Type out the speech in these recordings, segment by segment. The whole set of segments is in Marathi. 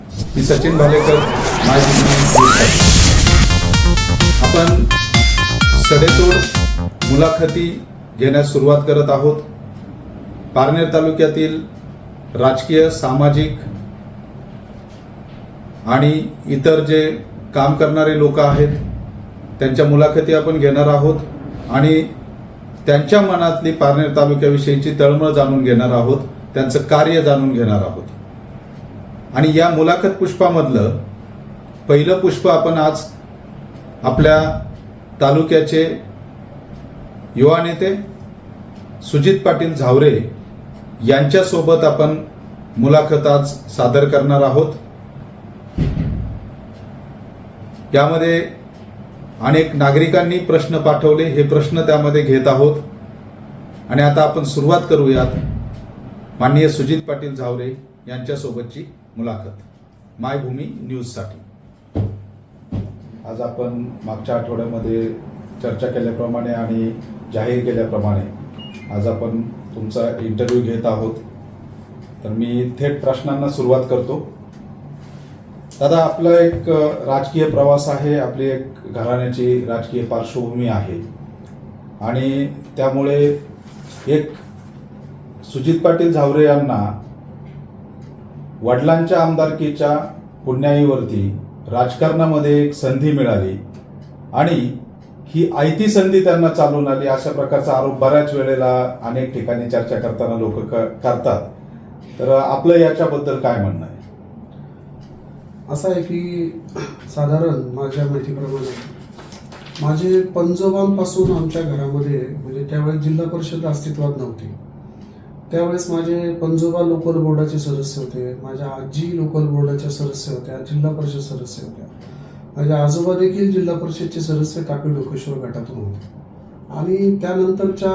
मी सचिन भालेकर, आपण सडेतोड मुलाखती घेण्यास सुरुवात करत आहोत. पारनेर तालुक्यातील राजकीय, सामाजिक आणि इतर जे काम करणारे लोक आहेत त्यांच्या मुलाखती आपण घेणार आहोत आणि त्यांच्या मनातली पारनेर तालुक्याविषयीची तळमळ जाणून घेणार आहोत, त्यांचं कार्य जाणून घेणार आहोत. आणि या मुलाखत पुष्पामधलं पहिलं पुष्प आपण आज आपल्या तालुक्याचे युवा नेते सुजित पाटील झावरे यांच्यासोबत आपण मुलाखत आज सादर करणार आहोत. यामध्ये अनेक नागरिकांनी प्रश्न पाठवले, हे प्रश्न त्यामध्ये घेत आहोत. आणि आता आपण सुरुवात करूयात माननीय सुजित पाटील झावरे यांच्यासोबतची मुलाखत मायभूमी न्यूजसाठी. आज आपण मागच्या आठवड्यामध्ये चर्चा केल्याप्रमाणे आणि जाहीर केल्याप्रमाणे आज आपण तुमचा इंटरव्ह्यू घेत आहोत. तर मी थेट प्रश्नांना सुरुवात करतो. दादा, आपला एक राजकीय प्रवास आहे, आपली एक घराण्याची राजकीय पार्श्वभूमी आहे आणि त्यामुळे एक सुजित पाटील झावरे यांना वडिलांच्या आमदारकीच्या पुण्याईवरती राजकारणामध्ये एक संधी मिळाली आणि ही आयती संधी त्यांना चालून आली, अशा प्रकारचा आरोप बऱ्याच वेळेला अनेक ठिकाणी चर्चा करताना लोक करतात. तर आपलं याच्याबद्दल काय म्हणणं आहे? असं आहे की साधारण माझ्या माहितीप्रमाणे माझे पंजोबांपासून आमच्या घरामध्ये, म्हणजे त्यावेळेस जिल्हा परिषद अस्तित्वात नव्हती, त्यावेळेस माझे पंजोबा लोकल बोर्डाचे सदस्य होते, माझ्या आजी लोकल बोर्डाच्या सदस्य होत्या, जिल्हा परिषद सदस्य होत्या, माझे आजोबा देखील जिल्हा परिषदचे सदस्य टाकळी डोकेश्वर गटातून होते. आणि त्यानंतरच्या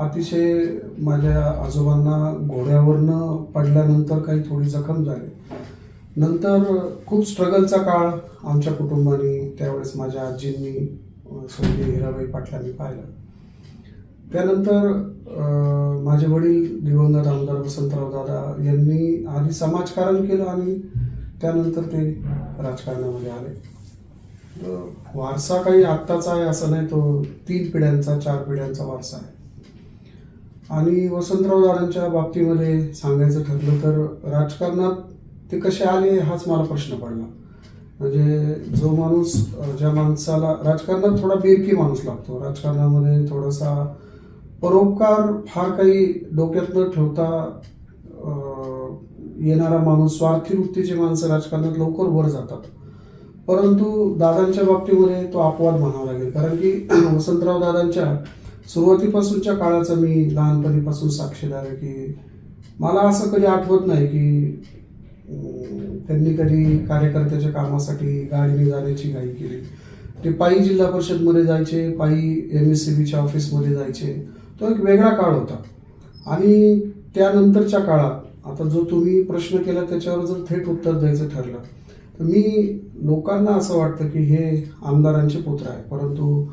अतिशय माझ्या आजोबांना घोड्यावरनं पडल्यानंतर काही थोडी जखम झाली. नंतर खूप स्ट्रगलचा काळ आमच्या कुटुंबाने, त्यावेळेस माझ्या आजींनी, स्वर्गीय हिराबाई पाटलांनी पाहिलं. त्यानंतर माझे वडील दिवंगत आमदार वसंतराव दादा यांनी आधी समाजकारण केलं आणि त्यानंतर ते राजकारणामध्ये आले. वारसा काही आत्ताचा आहे असं नाही, तो 3 पिढ्यांचा 4 पिढ्यांचा वारसा आहे. आणि वसंतराव दादांच्या बाबतीमध्ये सांगायचं ठरलं तर राजकारणात ते कसे आले हाच मला प्रश्न पडला. म्हणजे जो माणूस, ज्या माणसाला राजकारणात थोडा बेरकी माणूस लागतो, राजकारणामध्ये थोडासा परोपकार फार काही डोक्यात न ठेवता येणारा माणूस, स्वार्थी वृत्तीचे माणसं राजकारणात लवकर वर जातात. परंतु दादांच्या बाबतीमध्ये तो अपवाद म्हणावा लागेल, कारण की वसंतराव दादांच्या सुरुवातीपासूनच्या काळाचा मी लहानपणीपासून साक्षीदार आहे की मला असं कधी आठवत नाही की त्यांनी कधी कार्यकर्त्याच्या कामासाठी गाडीने जाण्याची घाई केली. ते पायी जिल्हा परिषदमध्ये जायचे, पायी MSCBच्या ऑफिसमध्ये जायचे. तो एक वेगळा काळ होता. आणि त्यानंतरच्या काळात आता जो तुम्ही प्रश्न केला त्याच्यावर जर थेट उत्तर द्यायचं ठरलं तर मी लोकांना असं वाटतं की हे आमदारांचे पुत्र आहे. परंतु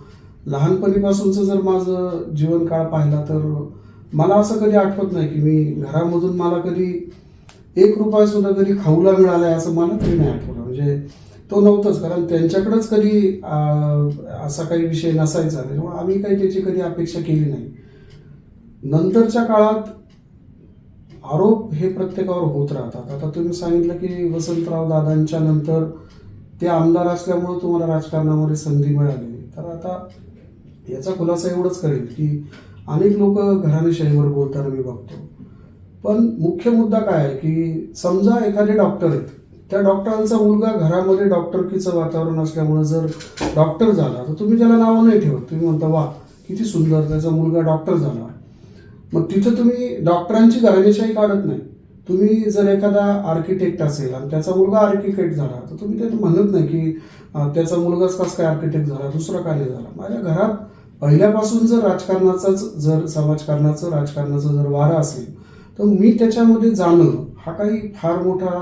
लहानपणीपासूनचं जर माझं जीवनकाळ पाहिला तर मला असं कधी आठवत नाही की मी घरामधून मला कधी 1 रुपया सुद्धा कधी खाऊला मिळालाय असं मला तरी नाही आठवलं. म्हणजे तो नव्हतंच, कारण त्यांच्याकडेच कधी असा काही विषय नसायचा, त्यामुळे आम्ही काही त्याची कधी अपेक्षा केली नाही. नंतरच्या काळात आरोप हे प्रत्येकावर होत राहतात. आता तुम्ही सांगितलं की वसंतराव दादांच्या नंतर ते आमदार असल्यामुळे तुम्हाला राजकारणामध्ये संधी मिळाली. तर आता याचा खुलासा एवढंच करेल की अनेक लोक घराणेशाहीवर बोलताना मी बघतो. पण मुख्य मुद्दा काय आहे की समजा एखादे डॉक्टर आहेत, त्या डॉक्टरांचा मुलगा घरामध्ये डॉक्टरकीचं वातावरण असल्यामुळे जर डॉक्टर झाला तर तुम्ही त्याला नाव नाही ठेवत. तुम्ही म्हणता वा किती सुंदर, त्याचा मुलगा डॉक्टर झाला. मग तिथं तुम्ही डॉक्टरांची घराणेशाही काढत नाही. तुम्ही जर एखादा आर्किटेक्ट असेल आणि त्याचा मुलगा आर्किटेक्ट झाला तर तुम्ही ते म्हणत नाही की त्याचा मुलगाच कसं काय आर्किटेक्ट झाला, दुसरा काय नाही झाला. माझ्या घरात पहिल्यापासून जर राजकारणाचाच, जर समाजकारणाचं, राजकारणाचं जर वारा असेल तर मी त्याच्यामध्ये जाणं हा काही फार मोठा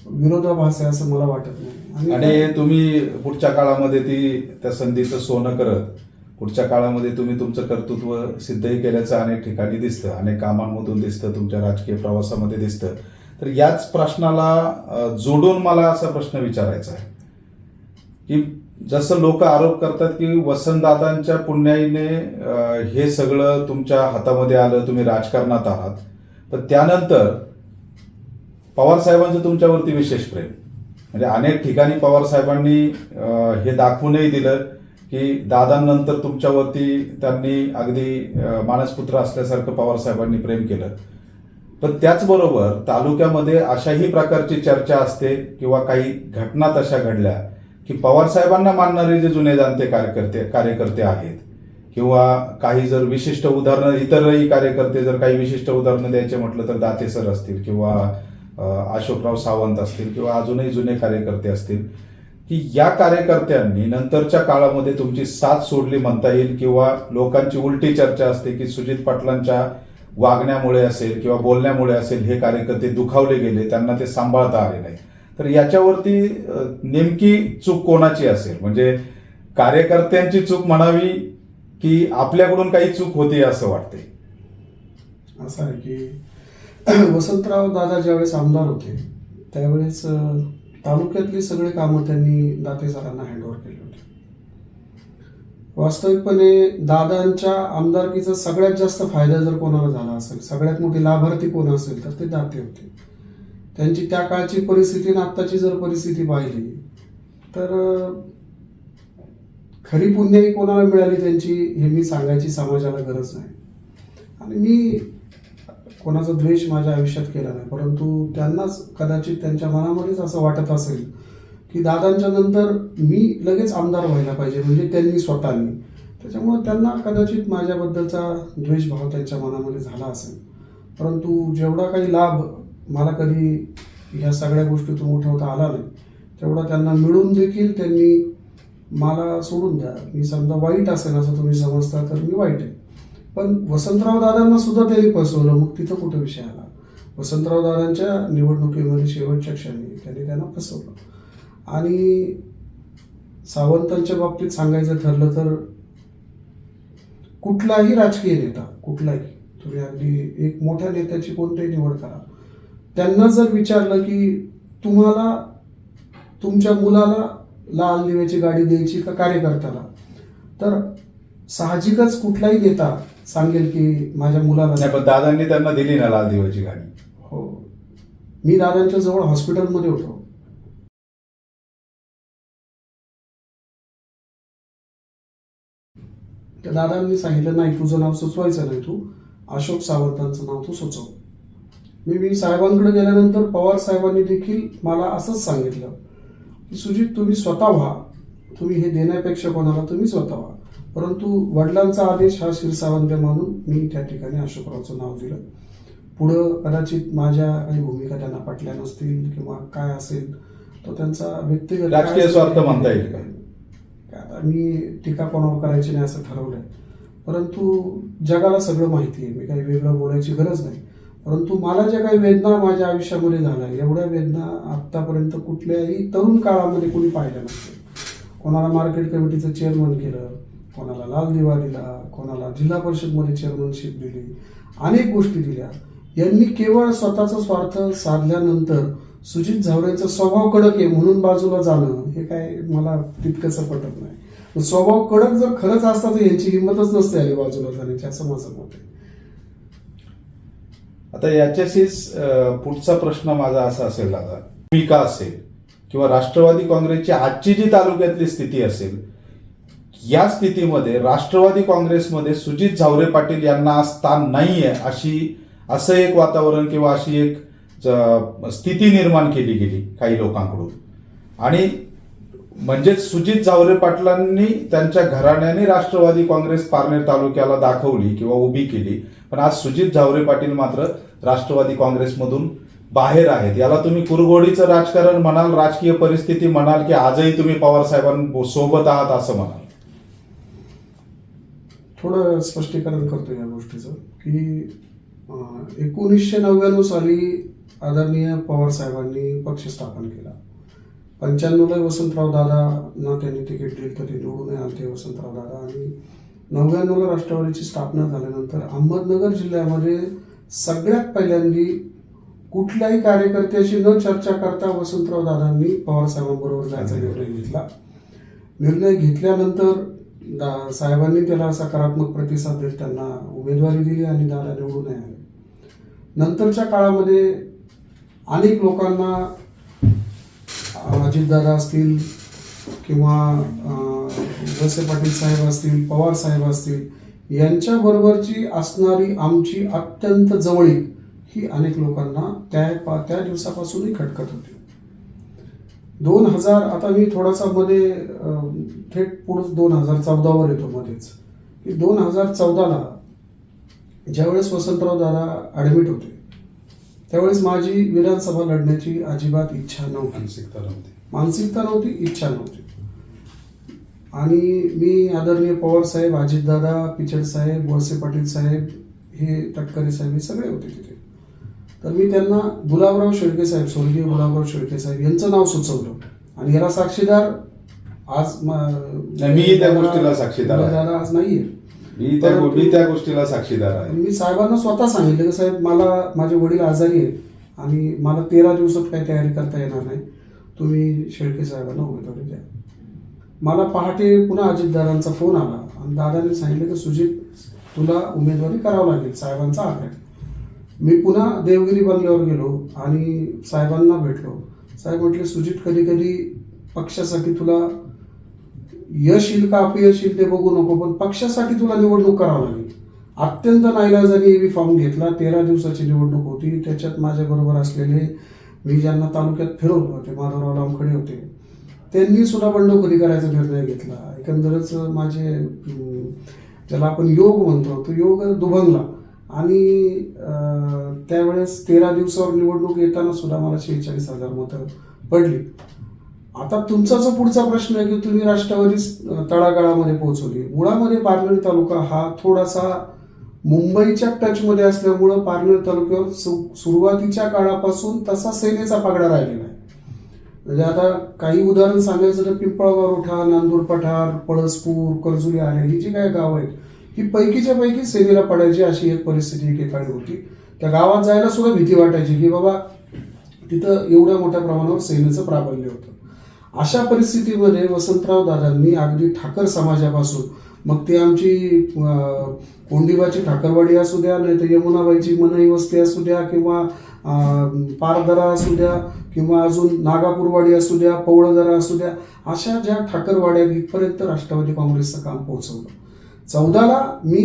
विरोधाभास आहे असं मला वाटत नाही. आणि तुम्ही पुढच्या काळामध्ये त्या संधीचं सोनं करत पुढच्या काळामध्ये तुम्ही तुमचं कर्तृत्व सिद्धही केल्याचं अनेक ठिकाणी दिसतं, अनेक कामांमधून दिसतं, तुमच्या राजकीय प्रवासामध्ये दिसतं. तर याच प्रश्नाला जोडून मला असा प्रश्न विचारायचा आहे की जसं लोक आरोप करतात की वसंतदादांच्या पुण्याईने हे सगळं तुमच्या हातामध्ये आलं, तुम्ही राजकारणात आहात, पण त्यानंतर पवार साहेबांचं तुमच्यावरती विशेष प्रेम, म्हणजे अनेक ठिकाणी पवार साहेबांनी हे दाखवूनही दिलं की दादांनंतर तुमच्यावरती त्यांनी अगदी मानसपुत्र असल्यासारखं पवार साहेबांनी प्रेम केलं. पण त्याचबरोबर तालुक्यामध्ये अशाही प्रकारची चर्चा असते किंवा काही घटना तशा घडल्या की पवार साहेबांना मानणारे जे जुने जाणते कार्यकर्ते आहेत किंवा काही जर विशिष्ट उदाहरणं, इतरही कार्यकर्ते जर काही विशिष्ट उदाहरणं द्यायचे म्हटलं तर दाते सर असतील किंवा अशोकराव सावंत असतील किंवा अजूनही जुने कार्यकर्ते असतील, की या कार्यकर्त्यांनी नंतरच्या काळामध्ये तुमची साथ सोडली म्हणता येईल किंवा लोकांची उलटी चर्चा असते की सुजित पाटलांच्या वागण्यामुळे असेल किंवा बोलण्यामुळे असेल हे कार्यकर्ते दुखावले गेले, त्यांना ते सांभाळता आले नाही. तर याच्यावरती नेमकी चूक कोणाची असेल, म्हणजे कार्यकर्त्यांची चूक म्हणावी की आपल्याकडून काही चूक होती असं वाटते? असं आहे की वसंतराव दादा ज्यावेळेस आमदार होते त्यावेळेस तालुक्यातली सगळी कामं त्यांनी दाते सरांना हँडओव्हर केली होती. वास्तविकपणे दादांच्या आमदारकीचा सगळ्यात जास्त फायदा जर कोणाला झाला असेल, सगळ्यात मोठी लाभार्थी कोण असेल तर ते दाते होते. त्यांची त्या काळची परिस्थिती आणि आत्ताची जर परिस्थिती पाहिली तर खरी पुण्याई कोणाला मिळाली त्यांची हे मी सांगायची समाजाला गरज नाही. आणि मी कोणाचा द्वेष माझ्या आयुष्यात केला नाही, परंतु त्यांनाच कदाचित त्यांच्या मनामध्येच असं वाटत असेल की दादांच्या नंतर मी लगेच आमदार व्हायला पाहिजे, म्हणजे त्यांनी स्वतःनी. त्याच्यामुळे त्यांना कदाचित माझ्याबद्दलचा द्वेषभाव त्यांच्या मनामध्ये झाला असेल. परंतु जेवढा काही लाभ मला कधी ह्या सगळ्या गोष्टीतून उठवता आला नाही तेवढा त्यांना मिळून देखील त्यांनी मला सोडून द्या. मी समजा वाईट असेल असं तुम्ही समजता तर मी वाईट आहे, पण वसंतराव दादांना सुद्धा त्यांनी फसवलं. मग तिथं कुठं विषय आला? वसंतराव दादांच्या निवडणुकीमध्ये शेवटच्या क्षणी त्यांना फसवलं. आणि सावंतांच्या बाबतीत सांगायचं ठरलं तर कुठलाही राजकीय नेता, कुठलाही, तुम्ही अगदी एक मोठ्या नेत्याची कोणतीही निवड करा, त्यांना जर विचारलं की तुम्हाला तुमच्या मुलाला लाल दिव्याची गाडी द्यायची का कार्यकर्त्याला, तर साहजिकच कुठलाही नेता सांगेल की माझ्या मुलाला. नाही, पण दादांनी त्यांना दिली ना लाल दिव्याची गाडी. हो, मी दादांच्या जवळ हॉस्पिटलमध्ये होतो. त्या दादांनी सांगितलं नाही तुझं नाव सुचवायचं नाही, तू अशोक सावंतांचं नाव तू सुचव. मी साहेबांकडे गेल्यानंतर पवार साहेबांनी देखील मला असंच सांगितलं की सुजित तुम्ही स्वतः व्हा, तुम्ही हे देण्यापेक्षा कोणाला तुम्ही स्वतः व्हा. परंतु वडिलांचा आदेश हा शिरसावंत मानून मी त्या ठिकाणी अशोकरावचं नाव दिलं. पुढं कदाचित माझ्या काही भूमिका त्यांना पटल्या नसतील किंवा काय असेल तो त्यांचा व्यक्तिगत राजकीय स्वार्थ म्हणता येईल का? आता मी टीका कोणावर करायची नाही असं ठरवलंय. परंतु जगाला सगळं माहिती आहे, मी काही वेगळं बोलायची गरज नाही. परंतु मला ज्या काही वेदना माझ्या आयुष्यामध्ये झाल्या, एवढ्या वेदना आत्तापर्यंत कुठल्याही तरुण काळामध्ये कोणी पाहिल्या नसते. कोणाला मार्केट कमिटीचं चेअरमन केलं, कोणाला लाल दिवा दिला, कोणाला जिल्हा परिषदमध्ये चेअरमनशिप दिली, अनेक गोष्टी दिल्या. यांनी केवळ स्वतःचा स्वार्थ साधल्यानंतर सुजित झावरेचा स्वभाव कडक आहे म्हणून बाजूला जाणं हे काय मला तितकंसं पटत नाही. स्वभाव कडक जर खरंच असता तर यांची हिंमतच नसते आली बाजूला जाण्याची, असं माझं मत आहे. आता याच्याशीच पुढचा प्रश्न माझा असा असेल दादा, भूमिका असेल किंवा राष्ट्रवादी काँग्रेसची आजची जी तालुक्यातली स्थिती असेल, या स्थितीमध्ये राष्ट्रवादी काँग्रेसमध्ये सुजित झावरे पाटील यांना आज स्थान नाहीये असं एक वातावरण किंवा अशी एक स्थिती निर्माण केली गेली काही लोकांकडून. आणि म्हणजेच सुजित झावरे पाटलांनी त्यांच्या घराण्याने राष्ट्रवादी काँग्रेस पारनेर तालुक्याला दाखवली किंवा उभी केली, पण आज सुजित झावरे पाटील मात्र राष्ट्रवादी काँग्रेसमधून बाहेर आहेत. याला तुम्ही कुरघोडीचं राजकारण म्हणाल, राजकीय परिस्थिती म्हणाल, की आजही तुम्ही पवार साहेबांसोबत आहात असं म्हणाल? थोडं स्पष्टीकरण करतो या गोष्टीचं की 1999 साली आदरणीय पवार साहेबांनी पक्ष स्थापन केला. 95ला वसंतराव दादांना त्यांनी तिकीट दिलं तर ते निवडून आले वसंतराव दादा. आणि 99ला राष्ट्रवादीची स्थापना झाल्यानंतर अहमदनगर जिल्ह्यामध्ये सगळ्यात पहिल्यांदी कुठल्याही कार्यकर्त्याशी न चर्चा करता वसंतराव दादांनी पवार साहेबांबरोबर जायचा निर्णय घेतला. निर्णय घेतल्यानंतर साहेबांनी त्याला सकारात्मक प्रतिसाद देत त्यांना उमेदवारी दिली आणि दादा निवडून आले. नंतरच्या काळामध्ये अनेक लोकांना अजितदादा असतील किंवा वळसे पाटील साहेब असतील, पवार साहेब असतील, यांच्याबरोबरची असणारी आमची अत्यंत जवळीक ही अनेक लोकांना त्या दिवसापासूनही खटकत होती. 2000 आता मी थोडासा मध्ये थेट पुढे 2014वर येतो मध्येच, की 2014ला ज्यावेळेस वसंतराव दादा ॲडमिट होते त्यावेळेस माझी विधानसभा लढण्याची अजिबात इच्छा नव्हती. मानसिकता नव्हती, इच्छा नव्हती. आणि मी आदरणीय पवार साहेब, अजितदादा, पिचड साहेब, वळसे पाटील साहेब, हे तटकरे साहेब, हे सगळे होते तिथे. तर मी त्यांना गुलाबराव शेळके साहेब, स्वर्गीय गुलाबराव शेळके साहेब यांचं नाव सुचवलं आणि याला साक्षीदार आज मी त्या गोष्टीला साक्षीदार आहे. दादा आज नाहीये. मी त्या गोष्टीला साक्षीदार आहे. मी साहेबांना स्वतः सांगितलं की साहेब, मला माझे वडील आजारी आहेत आणि मला 13 दिवसात काही तयारी करता येणार नाही, तुम्ही शेळके साहेबांना उमेदवारी द्या. मला पहाटे पुन्हा अजितदादांचा फोन आला आणि दादांनी सांगितलं की सुजित, तुला उमेदवारी करावं लागेल, साहेबांचा आग्रह. मी पुन्हा देवगिरी बंगल्यावर गेलो आणि साहेबांना भेटलो. साहेब म्हटले, सुजित, कधी कधी पक्षासाठी तुला यश येईल का अपयश येईल ते बघू नको, पण पक्षासाठी तुला निवडणूक करावं लागेल. अत्यंत नाईलाजाने मी फॉर्म घेतला. 13 दिवसाची निवडणूक होती. त्याच्यात माझ्याबरोबर असलेले मी ज्यांना तालुक्यात फिरवलं होते, माधवराव लामखडे होते, त्यांनी सुद्धा बंडखोरी करायचा निर्णय घेतला. एकंदरच माझे ज्याला आपण योग म्हणतो तो योग दुभंगला आणि त्यावेळेस 13 दिवसावर निवडणूक येताना सुद्धा मला 46,000 मतं पडली. आता तुमचा जो पुढचा प्रश्न आहे की तुम्ही राष्ट्रवादी तळागाळामध्ये पोहोचवली. मुळामध्ये पारनेर तालुका हा थोडासा मुंबईच्या टचमध्ये असल्यामुळं पारनेर तालुक्यावर सुरुवातीच्या काळापासून तसा सेनेचा पगडा राहिलेला आहे. म्हणजे आता काही उदाहरण सांगायचं तर पिंपळगाव रोठा, नांदूर पठार, पळसपूर, कर्जुली आले, ही जी काही गावं आहेत ही पैकीच्या पैकी सेनेला पडायची अशी एक परिस्थिती एकेकाळी होती. त्या गावात जायला सुद्धा भीती वाटायची की बाबा तिथं एवढ्या मोठ्या प्रमाणावर सेनेचं प्राबल्य होतं. अशा परिस्थितीमध्ये वसंतराव दादांनी अगदी ठाकर समाजापासून, मग ती आमची कोंडिबाची ठाकरवाडी असू द्या, नाही तर यमुनाबाईची मनई वस्ती असू द्या, किंवा पारदरा असू द्या, किंवा अजून नागापूरवाडी असू द्या, पवळदरा असू द्या, अशा ज्या ठाकरवाड्या इथपर्यंत राष्ट्रवादी काँग्रेसचं काम पोहोचवलं. 14ला मी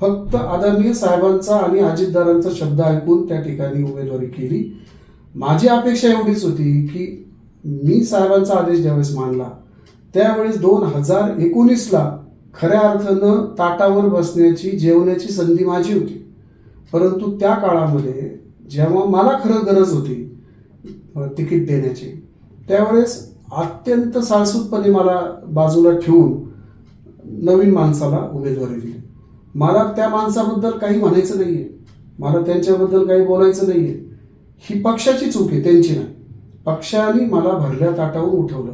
फक्त आदरणीय साहेबांचा आणि अजितदारांचा शब्द ऐकून त्या ठिकाणी उमेदवारी केली. माझी अपेक्षा एवढीच होती की मी साहेबांचा आदेश ज्यावेळेस मानला त्यावेळेस 2019ला खऱ्या अर्थानं ताटावर बसण्याची, जेवण्याची संधी माझी होती. परंतु त्या काळामध्ये जेव्हा मला खरं गरज होती तिकीट देण्याची, त्यावेळेस अत्यंत साळसूदपणे मला बाजूला ठेवून नवीन माणसाला उमेदवारी दिली. मला त्या माणसाबद्दल काही म्हणायचं नाहीये, मला त्यांच्याबद्दल काही बोलायचं नाहीये. ही पक्षाची चूक आहे, त्यांची नाही. पक्षाने मला भरल्या ताटावून उठवलं.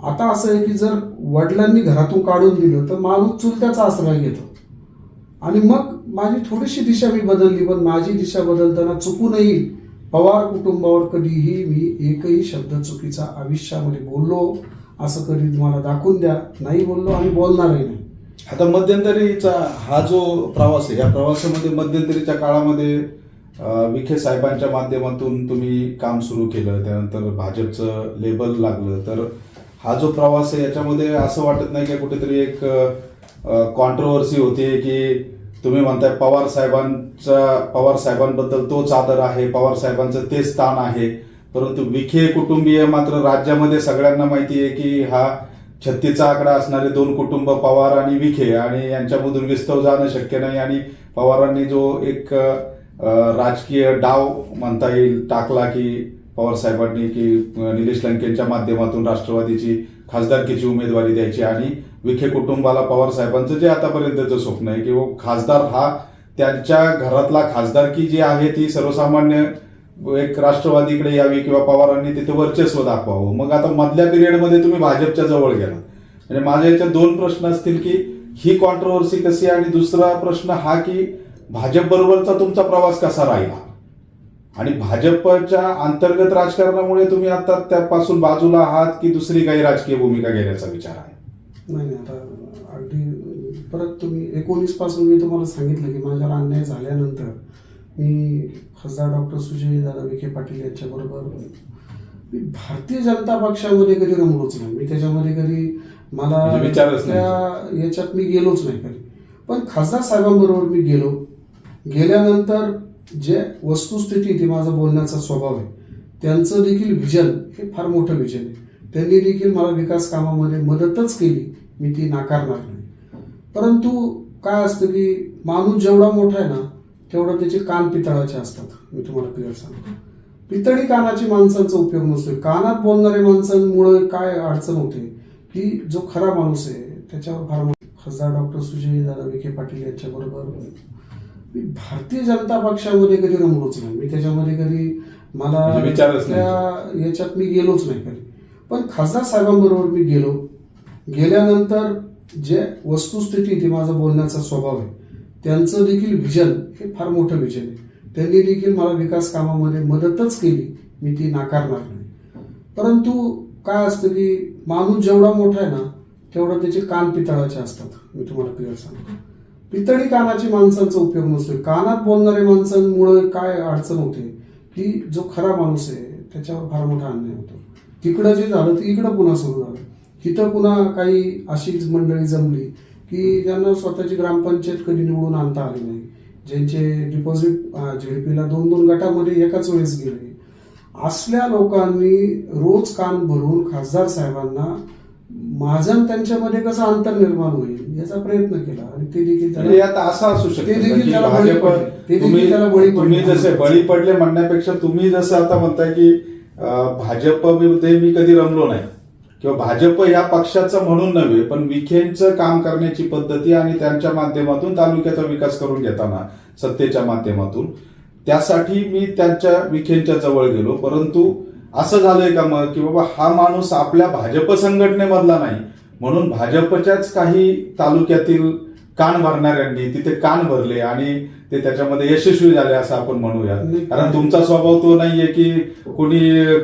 आता असं आहे की जर वडिलांनी घरातून काढून दिलं तर माणूस चुलत्याचा आश्रय घेतो आणि मग माझी थोडीशी दिशा मी बदलली, पण माझी दिशा बदलताना चुकू नये पवार कुटुंबावर कधीही मी एकही शब्द चुकीचा आयुष्यामध्ये बोललो असं कधी मला दाखवून द्या. नाही बोललो आणि बोलणारही नाही. आता मध्यंतरीचा हा जो प्रवास आहे, या प्रवासामध्ये मध्यंतरीच्या काळामध्ये विखे साहेबांच्या माध्यमातून तुम्ही काम सुरू केलं, त्यानंतर भाजपचं लेबल लागलं, तर हा जो प्रवास आहे याच्यामध्ये असं वाटत नाही की कुठेतरी एक कॉन्ट्रोवर्सी होती की तुम्ही म्हणताय पवार साहेबांबद्दल तोच आदर आहे, पवार साहेबांचं तेच स्थान आहे, परंतु विखे कुटुंबीय मात्र राज्यामध्ये सगळ्यांना माहिती आहे की हा 36चा आकडा असणारे 2 कुटुंब पवार आणि विखे, आणि यांच्यामधून विस्तव जाणं शक्य नाही. आणि पवारांनी जो एक राजकीय डाव म्हणता येईल टाकला की पवार साहेबांनी की निलेश लंकेंच्या माध्यमातून राष्ट्रवादीची खासदारकीची उमेदवारी द्यायची, आणि विखे कुटुंबाला पवार साहेबांचं जे आतापर्यंतचं स्वप्न आहे की खासदार हा त्यांच्या घरातला खासदारकी जी आहे ती सर्वसामान्य एक राष्ट्रवादीकडे यावी किंवा पवारांनी तिथे वर्चस्व दाखवावं. मग आता मधल्या पिरियडमध्ये तुम्ही भाजपच्या जवळ गेला. म्हणजे माझ्या याच्यात 2 प्रश्न असतील की ही कॉन्ट्रोवर्सी कशी, आणि दुसरा प्रश्न हा की भाजप बरोबरचा तुमचा प्रवास कसा राहिला. आणि भाजपच्या अंतर्गत राजकारणामुळे तुम्ही आता त्यापासून बाजूला आहात की दुसरी काही राजकीय भूमिका घेण्याचा विचार आहे? नाही नाही, आता अगदी परत तुम्ही 19 पासून मी तुम्हाला सांगितलं की माझ्यावर अन्याय झाल्यानंतर मी खासदार डॉक्टर सुजयदादा विखे पाटील यांच्याबरोबर मी भारतीय जनता पक्षामध्ये कधी रमलोच नाही. मी त्याच्यामध्ये कधी मला म्हणजे विचारच नाही. त्या याच्यात मी गेलोच नाही कधी. पण खासदार साहेबांबरोबर मी गेलो. गेल्यानंतर जे वस्तुस्थिती ती माझा बोलण्याचा स्वभाव आहे, त्यांचं देखील विजन हे फार मोठं विजन आहे. त्यांनी देखील मला विकास कामामध्ये मदतच केली, मी ती नाकारणार नाही. परंतु काय असतं की माणूस जेवढा मोठा आहे ना तेवढं त्याचे कान पितळाचे असतात. मी तुम्हाला क्लिअर सांगतो, पितळी कानाची माणसांचा उपयोग नसतो. कानात बोलणाऱ्या माणसांमुळे काय अडचण होते की जो खरा माणूस आहे त्याच्यावर फार खासदार डॉक्टर सुजयदादा विखे पाटील यांच्याबरोबर मी भारतीय जनता पक्षामध्ये कधी रमलोच नाही. मी त्याच्यामध्ये कधी मला म्हणजे विचारच नाही. त्या याच्यात मी गेलोच नाही कधी. पण खासदार साहेबांबरोबर मी गेलो. गेल्यानंतर जे वस्तुस्थिती ती माझा बोलण्याचा स्वभाव आहे, त्यांचं देखील विजन हे फार मोठं विजन आहे. त्यांनी देखील मला विकास कामामध्ये मदतच केली, मी ती नाकारणार नाही. परंतु काय असतं की माणूस जेवढा मोठा आहे ना तेवढं त्याचे कान पितळाचे असतात. मी तुम्हाला क्लिअर सांगतो, पितळी कानाची माणसांचा उपयोग नसतो. कानात बोलणाऱ्या माणसांमुळे काय अडचण होते की जो खरा माणूस आहे त्याच्यावर फार मोठा अन्याय होतो. तिकडं जे झालं ते इकडं पुन्हा सुरू झालं. इथं पुन्हा काही अशीच मंडळी जमली की ज्यांना स्वतःची ग्रामपंचायत कधी निवडून आणता आली नाही, ज्यांचे डिपॉझिट झेडपीला 2-2 गटामध्ये एकाच वेळेस गेले. असल्या लोकांनी रोज कान भरून खासदार साहेबांना माझं आणि त्यांच्यामध्ये कसं अंतर निर्माण होईल याचा प्रयत्न केला आणि ते देखील म्हणजे आता असं असू शकतं ते देखील की त्याला बळी भाजप पडले. ते देखील त्याला बळी पडले. तुम्ही जसे बळी पडले म्हणण्यापेक्षा तुम्ही जसं आता म्हणताय की भाजप विरुद्ध मी कधी रमलो नाही किंवा भाजप या पक्षाचं म्हणून नव्हे, पण विखेंचं काम करण्याची पद्धती आणि त्यांच्या माध्यमातून तालुक्याचा विकास करून घेताना सत्तेच्या माध्यमातून त्यासाठी मी त्यांच्या विखेंच्या जवळ गेलो. परंतु असं झालंय का मग की बाबा हा माणूस आपल्या भाजप संघटनेमधला नाही म्हणून भाजपच्याच काही तालुक्यातील कान भरणाऱ्यांनी तिथे कान भरले आणि ते त्याच्यामध्ये यशस्वी झाले असं आपण म्हणूया. कारण तुमचा स्वभाव तो नाहीये की कोणी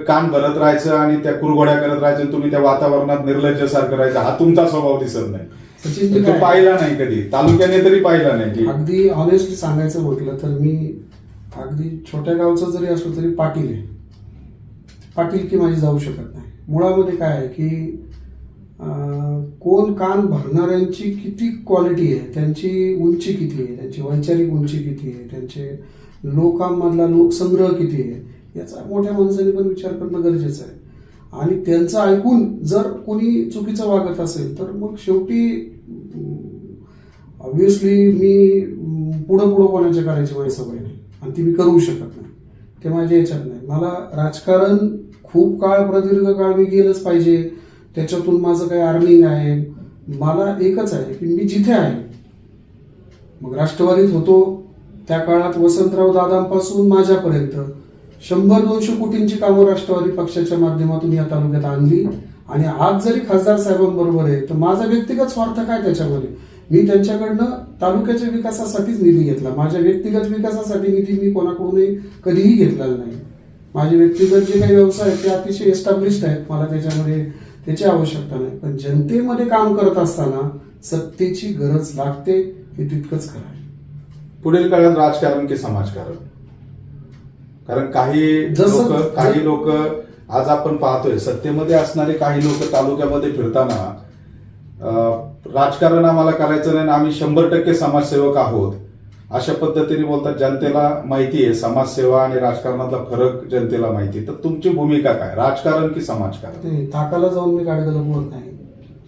कान भरत राहायचं आणि त्या कुरघोड्या करत राहायचं, तुम्ही त्या वातावरणात निर्लज्ज सारखं राहायचं, हा तुमचा स्वभाव दिसत नाही. तो पाहिला नाही कधी, तालुक्याने तरी पाहिला नाही. की अगदी ऑनेस्टली सांगायचं म्हटलं तर मी अगदी छोट्या गावचं जरी असलो तरी पाटील आहे. पाटील की माझी जाऊ शकत नाही. मुळामध्ये काय आहे की कोण कान भरणाऱ्यांची किती क्वालिटी आहे, त्यांची उंची किती आहे, त्यांची वैचारिक उंची किती आहे, त्यांचे लोकांमधला लोकसंग्रह किती आहे याचा मोठ्या माणसाने पण विचार करणं गरजेचं आहे. आणि त्यांचं ऐकून जर कोणी चुकीचं वागत असेल तर मग शेवटी ऑब्व्हियसली मी पुढं कोणाच्या करायची माझी सवय नाही आणि ती मी करू शकत नाही. ते माझ्या याच्यात नाही. मला राजकारण खूप काळ प्रदीर्घ काळ मी गेलंच पाहिजे, त्याच्यातून माझं काही अर्निंग आहे. मला एकच आहे की मी जिथे आहे, मग राष्ट्रवादीत होतो त्या काळात वसंतराव दादांपासून माझ्यापर्यंत 100-200 कोटींची कामं राष्ट्रवादी पक्षाच्या माध्यमातून या तालुक्यात आणली. आणि आज जरी खासदार साहेबांबरोबर आहे तर माझा व्यक्तिगत स्वार्थ काय त्याच्यामध्ये, मी त्यांच्याकडनं तालुक्याच्या विकासासाठीच निधी घेतला. माझ्या व्यक्तिगत विकासासाठी निधी मी कोणाकडूनही कधीही घेतलेला नाही. माझे व्यक्तिगत जे काही व्यवसाय आहेत ते अतिशय एस्टॅब्लिश्ड आहेत, मला त्याच्यामध्ये त्याची आवश्यकता नाही. पण जनतेमध्ये काम करत असताना सत्तेची गरज लागते, हे तितकंच खरं आहे. पुढील काळात राजकारण की समाजकारण, कारण काही लोक आज आपण पाहतोय सत्तेमध्ये असणारे काही लोक तालुक्यामध्ये फिरताना राजकारण आम्हाला करायचं नाही, आम्ही 100% समाजसेवक आहोत अशा पद्धतीने बोलतात. जनतेला माहिती आहे समाजसेवा आणि राजकारणातला फरक जनतेला माहिती. तर तुमची भूमिका काय, राजकारण की समाजकारण? ताकाला जाऊन मी काढलेलं बोलत नाही.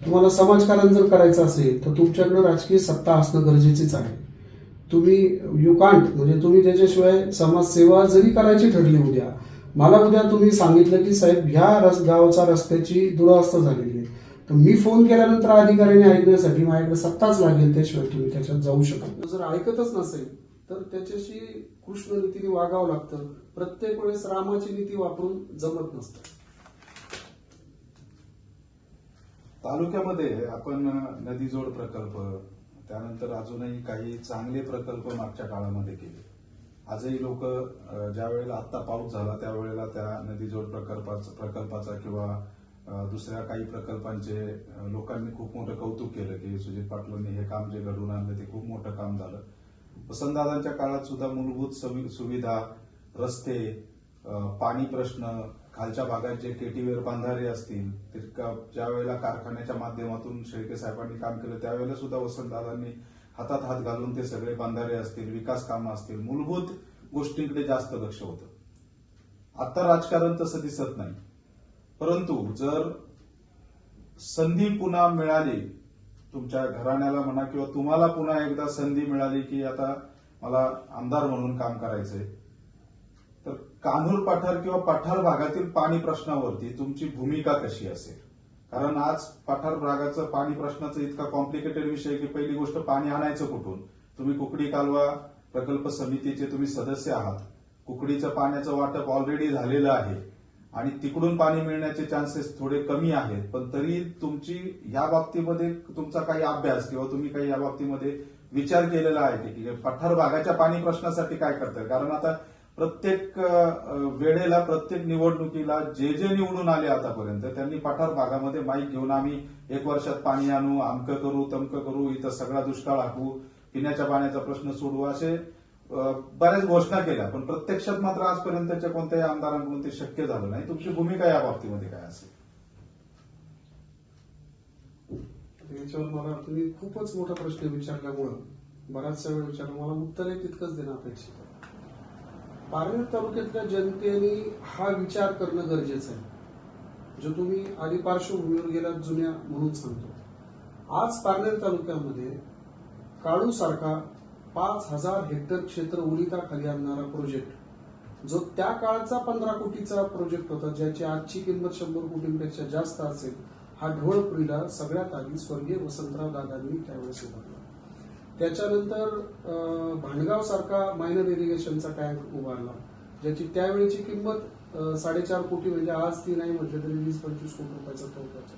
तुम्हाला समाजकारण जर करायचं असेल तर तुमच्याकडे राजकीय सत्ता असणं गरजेचीच आहे. तुम्ही यू कांट म्हणजे तुम्ही त्याच्याशिवाय समाजसेवा जरी करायची ठरली, उद्या मला उद्या तुम्ही सांगितलं की साहेब ह्या गावचा रस्त्याची दुरावस्था झालेली आहे, तर मी फोन केल्यानंतर अधिकाऱ्याने ऐकण्यासाठी माझ्याकडे सत्ताच लागेल, त्याशिवाय तुम्ही त्याच्यात जाऊ शकत नाही. जर ऐकतच नसेल तर त्याच्याशी कृष्ण नीतीने वागावं लागतं. प्रत्येक वेळेस रामाची नीती वापरून जमत नसतं. तालुक्यामध्ये आपण नदीजोड प्रकल्प, त्यानंतर अजूनही काही चांगले प्रकल्प मागच्या काळामध्ये केले. आजही लोक ज्या वेळेला आत्ता पाऊस झाला त्यावेळेला त्या नदीजोड प्रकल्पाचा किंवा दुसऱ्या काही प्रकल्पांचे लोकांनी खूप मोठं कौतुक केलं की सुजित पाटलांनी हे काम जे घडवून आणलं ते खूप मोठं काम झालं. वसंतदादांच्या काळात सुद्धा मूलभूत सुविधा, रस्ते, पाणी प्रश्न, खालच्या भागात जे केटीवेर बांधारे असतील, ज्या वेळेला कारखान्याच्या माध्यमातून शेळके साहेबांनी काम केलं त्यावेळेला सुद्धा वसंतदादांनी हातात हात घालून ते सगळे बांधारे असतील, विकास कामं असतील, मूलभूत गोष्टींकडे जास्त लक्ष होतं. आता राजकारण तसं दिसत नाही. परंतु जर संधी पुन्हा मिळाली, तुमच्या घराण्याला म्हणा किंवा तुम्हाला पुन्हा एकदा संधी मिळाली की आता मला आमदार म्हणून काम करायचंय, तर कान्हूर पठार किंवा पठार भागातील पाणी प्रश्नावरती तुमची भूमिका कशी असेल? कारण आज पठार भागाचं पाणी प्रश्नाचं इतका कॉम्प्लिकेटेड विषय की पहिली गोष्ट पाणी आणायचं कुठून? तुम्ही कुकडी कालवा प्रकल्प समितीचे तुम्ही सदस्य आहात. कुकडीचं पाण्याचं वाटप ऑलरेडी झालेलं आहे आणि तिकडून पाणी मिळण्याचे चान्सेस थोडे कमी आहेत. पण तरी तुमची या बाबतीमध्ये तुमचा काही अभ्यास किंवा तुम्ही काही या बाबतीमध्ये विचार केलेला आहे की पठार भागाच्या पाणी प्रश्नासाठी काय करताय? कारण आता प्रत्येक वेळेला प्रत्येक निवडणुकीला जे जे निवडून आले आतापर्यंत त्यांनी पठार भागामध्ये माईक घेऊन आम्ही 1 वर्षात पाणी आणू, अमकं करू, तमकं करू, इथं सगळा दुष्काळ हाकू, पिण्याच्या पाण्याचा प्रश्न सोडवू, असे बऱ्याच घोषणा केल्या. पण प्रत्यक्षात मात्र आजपर्यंतच्या कोणत्याही आमदारांकडून ते शक्य झालं नाही. तुमची भूमिका या बाबतीमध्ये काय असेल? याच्यावर मला तुम्ही खूपच मोठा प्रश्न विचारल्यामुळं बराचसा वेळ विचारला, मला उत्तरही तितकंच देणं अपेक्षित आहे. पारनेर तालुक्यातल्या जनतेने हा विचार करणं गरजेचं आहे. जो तुम्ही आधी पार्श्वभूमीवर गेलात जुन्या म्हणून सांगतो. आज पारनेर तालुक्यामध्ये काळू सारखा 5,000 हेक्टर क्षेत्र ओलिताखाली आणणारा प्रोजेक्ट, जो त्या काळचा 15 कोटीचा प्रोजेक्ट होता, ज्याची आजची किंमत 100 कोटींपेक्षा जास्त असेल, हा ढवळपुरीला सगळ्यात आधी स्वर्गीय वसंतराव दादांनी त्यावेळेस उभारला. त्याच्यानंतर भांडगाव सारखा मायनर इरिगेशनचा टँक उभारला, ज्याची त्यावेळेची किंमत 4.5 कोटी, म्हणजे आज ती नाही म्हटलं तरी 20-25 कोटी रुपयाचा तो होता.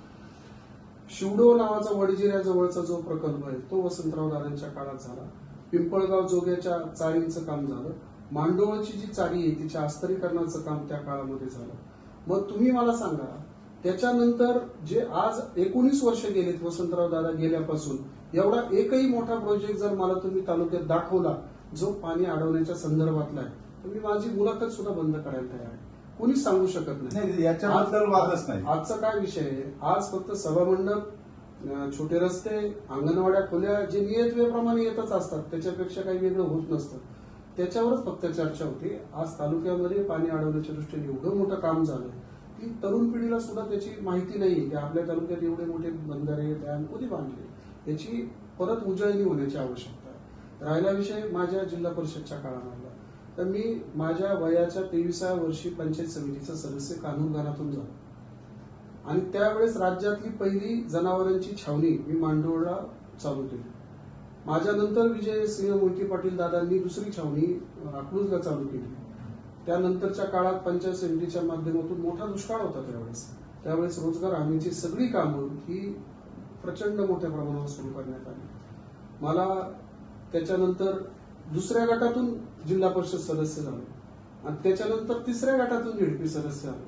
शिवडो नावाचा वडजिऱ्याजवळचा जो प्रकल्प आहे तो वसंतराव दादांच्या काळात झाला. पिंपळगाव जोग्याच्या चाळींचं काम झालं. मांडोळची जी चाळी आहे तिच्या अस्तरीकरणाचं काम त्या काळामध्ये झालं. मग तुम्ही मला सांगा, त्याच्यानंतर जे आज 19 वर्ष गेलेत वसंतराव दादा गेल्यापासून, एवढा एकही मोठा प्रोजेक्ट जर मला तुम्ही तालुक्यात दाखवला जो पाणी अडवण्याच्या संदर्भातला आहे, तर मी माझी मुलाखत सुद्धा बंद करायला तयार आहे. कुणीच सांगू शकत नाही. याच्याबद्दल वादच नाही. आजचा काय विषय आहे? आज फक्त सभामंडप, छोटे रस्ते, अंगणवाड्या खोल्या जे नियत वेळेप्रमाणे येतच असतात, त्याच्यापेक्षा काही वेगळं होत नसतं, त्याच्यावरच फक्त चर्चा होती. आज तालुक्यामध्ये पाणी अडवण्याच्या दृष्टीने एवढं मोठं काम झालं की तरुण पिढीला सुद्धा त्याची माहिती नाही की आपल्या तालुक्यात एवढे मोठे बंधारे, डॅम कधी बांधले, याची परत उजळणी होण्याची आवश्यकता आहे. राहिला विषय माझ्या जिल्हा परिषदच्या काळामधला, तर मी माझ्या वयाच्या 23व्या वर्षी पंचायत समितीचं सदस्य कान्हूर गावातून झालो आणि त्यावेळेस राज्यातली पहिली जनावरांची छावणी मी मांडोळला चालू केली. माझ्यानंतर विजय सिंह मोहिते पाटील दादांनी दुसरी छावणी अकलूजला चालू केली. त्यानंतरच्या काळात पंचायत समितीच्या माध्यमातून मोठा दुष्काळ होता त्यावेळेस रोजगार हमीची सगळी कामं ही प्रचंड मोठ्या प्रमाणावर सुरू करण्यात आली. मला त्याच्यानंतर दुसऱ्या गटातून जिल्हा परिषद सदस्य झालो आणि त्याच्यानंतर तिसऱ्या गटातून झेडपी सदस्य झालो.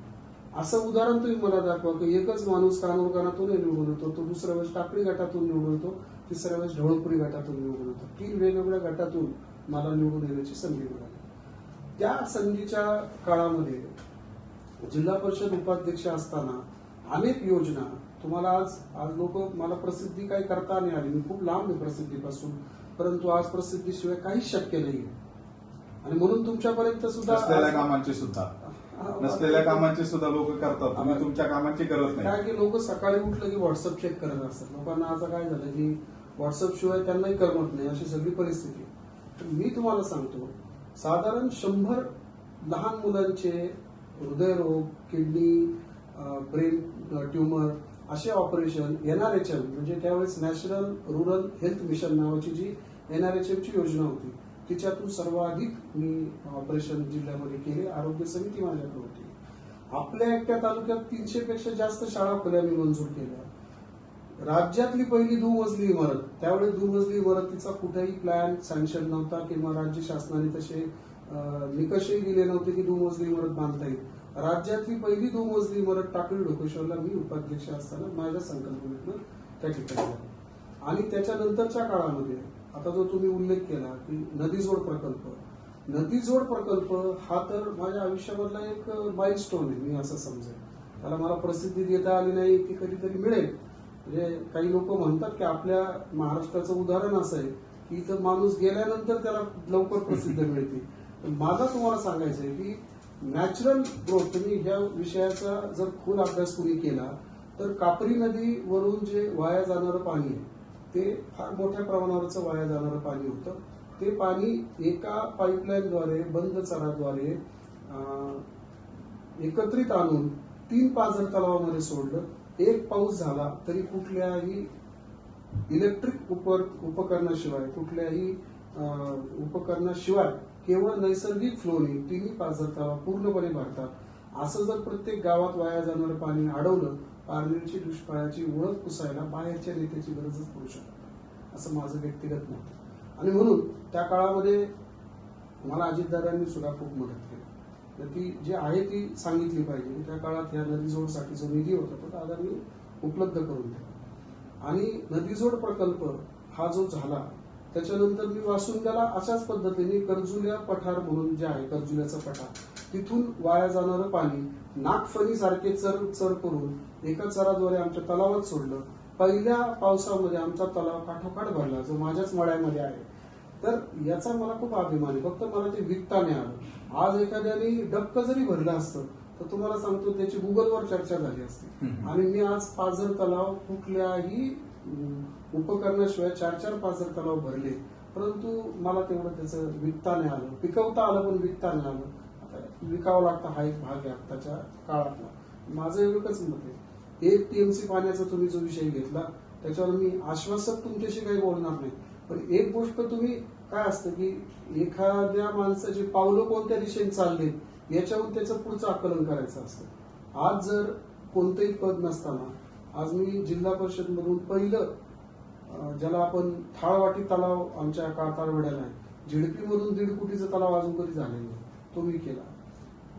असं उदाहरण तुम्ही मला दाखवा की एकच माणूस कान्हूर गणातून निवडून येतो, तो दुसऱ्या वेळेस टाकळी गटातून निवडून येतो, तिसऱ्या वेळेस ढवळपुरी गटातून निवडून येतो. 3 वेगवेगळ्या गटातून मला निवडून येण्याची संधी मिळाली. त्या संधीच्या काळामध्ये जिल्हा परिषद उपाध्यक्ष असताना अनेक योजना तुम्हाला आज लोक मला प्रसिद्धी काही करता नाही आली, मी खूप लांब आहे प्रसिद्धीपासून, परंतु आज प्रसिद्धीशिवाय काहीच शक्य नाहीये आणि म्हणून तुमच्यापर्यंत सुद्धा नसलेल्या कामांची सुद्धा लोक करतात. तुम्ही तुमच्या कामांची करत नाही. काय की लोक सकाळी उठलं की व्हॉट्सअप चेक करत असतात. लोकांना आता काय झालं की व्हॉट्सअप शिवाय त्यांनाही करमत नाही, अशी सगळी परिस्थिती. मी तुम्हाला सांगतो, साधारण 100 लहान मुलांचे हृदयरोग, किडनी, ब्रेन ट्युमर असे ऑपरेशन NRHM म्हणजे त्यावेळेस नॅशनल रुरल हेल्थ मिशन नावाची जी NRHM ची योजना होती, तिच्यातून सर्वाधिक मी ऑपरेशन जिल्ह्यामध्ये केले. आरोग्य समिती माझ्याकडे होती. आपल्या एकट्या तालुक्यात 300 पेक्षा जास्त शाळा खोल्या मी मंजूर केल्या. राज्यातली पहिली दुमजली इमारत, त्यावेळी दुमजली इमारतीचा कुठेही प्लॅन सँक्शन नव्हता किंवा राज्य शासनाने तसे निकषही दिले नव्हते की दुमजली इमारत बांधता येईल. राज्यातली पहिली दुमजली इमारत टाकळी ढोकेश्वरला मी उपाध्यक्ष असताना माझ्या संकल्पनेतून त्या ठिकाणी झाली. आणि त्याच्यानंतरच्या काळामध्ये आता जो तुम्ही उल्लेख केला की नदीजोड प्रकल्प हा तर माझ्या आयुष्यामधला एक माइलस्टोन आहे, मी असं समजेल. त्याला मला प्रसिद्धी देता आली नाही, ती कधीतरी मिळेल. म्हणजे काही लोक म्हणतात की आपल्या महाराष्ट्राचं उदाहरण असं आहे की इथं माणूस गेल्यानंतर त्याला लवकर प्रसिद्धी मिळते. पण माझा तुम्हाला सांगायचं आहे की नॅचरल ग्रोथ, तुम्ही ह्या विषयाचा जर खोल अभ्यास कुणी केला तर कापरी नदीवरून जे वाया जाणारं पाणी आहे ते फार मोठ्या प्रमाणावरचं वाया जाणारं पाणी होतं. ते पाणी एका पाईपलाईनद्वारे बंद चराद्वारे एकत्रित आणून 3 पाझर तलावामध्ये सोडलं. एक पाऊस झाला तरी कुठल्याही इलेक्ट्रिक उपकरणाशिवाय केवळ नैसर्गिक फ्लोने 3 पाझर तलाव पूर्णपणे भरतात. असं जर प्रत्येक गावात वाया जाणारं पाणी अडवलं, पारनेरची दुष्काळाची ओळख पुसायला बाहेरच्या नेत्याची गरजच पडू शकत नाही, असं माझं व्यक्तिगत मत आहे. आणि म्हणून त्या काळामध्ये मला अजितदादांनी सुद्धा खूप मदत केली. तर ती जी आहे ती सांगितली पाहिजे. त्या काळात ह्या नदीजोडसाठी जो निधी होता तो दादांनी उपलब्ध करून दिला. आणि नदीजोड प्रकल्प हा जो झाला त्याच्यानंतर मी वासुंद्याला अशाच पद्धतीने करजुल्या पठार म्हणून जे आहे, करजुल्याचा पठार, तिथून वाया जाणारं पाणी नागफणी सारखे चर करून एका चराद्वारे आमच्या तलावात सोडलं. पहिल्या पावसामध्ये आमचा तलाव काठोकाठ भरला, जो माझ्याच मळ्यामध्ये आहे. तर याचा मला खूप अभिमान आहे. फक्त मला ते विकताने आलं. आज एखाद्याने डक्क जरी भरलं असतं तर तुम्हाला सांगतो त्याची गुगलवर चर्चा झाली असते. आणि मी आज पाझर तलाव कुठल्याही उपकरणाशिवाय 4-4 पाझर तलाव भरले. परंतु मला तेवढं त्याचं विकताने आलं, पिकवता आलं पण विकताने आलं. आता विकावं लागतं, हा एक भाग आहे आत्ताच्या काळातला. माझं एवढंच मत आहे. 1 TMC पाण्याचा तुम्ही जो विषय घेतला त्याच्यावर मी आश्वासक तुमच्याशी काही बोलणार नाही. पण एक गोष्ट तुम्ही काय असतं की एखाद्या माणसाची पावलं कोणत्या दिशेने चालले याच्यावरून त्याचं पुढचं आकलन करायचं असतं. आज जर कोणतंही पद नसताना आज मी जिल्हा परिषद मधून पहिलं ज्याला आपण थाळवाटी तलाव आमच्या काळावेड्याला आहे, झेडपी मधून 1.5 कोटीचा तलाव अजून कधी झालेला नाही, तो मी केला.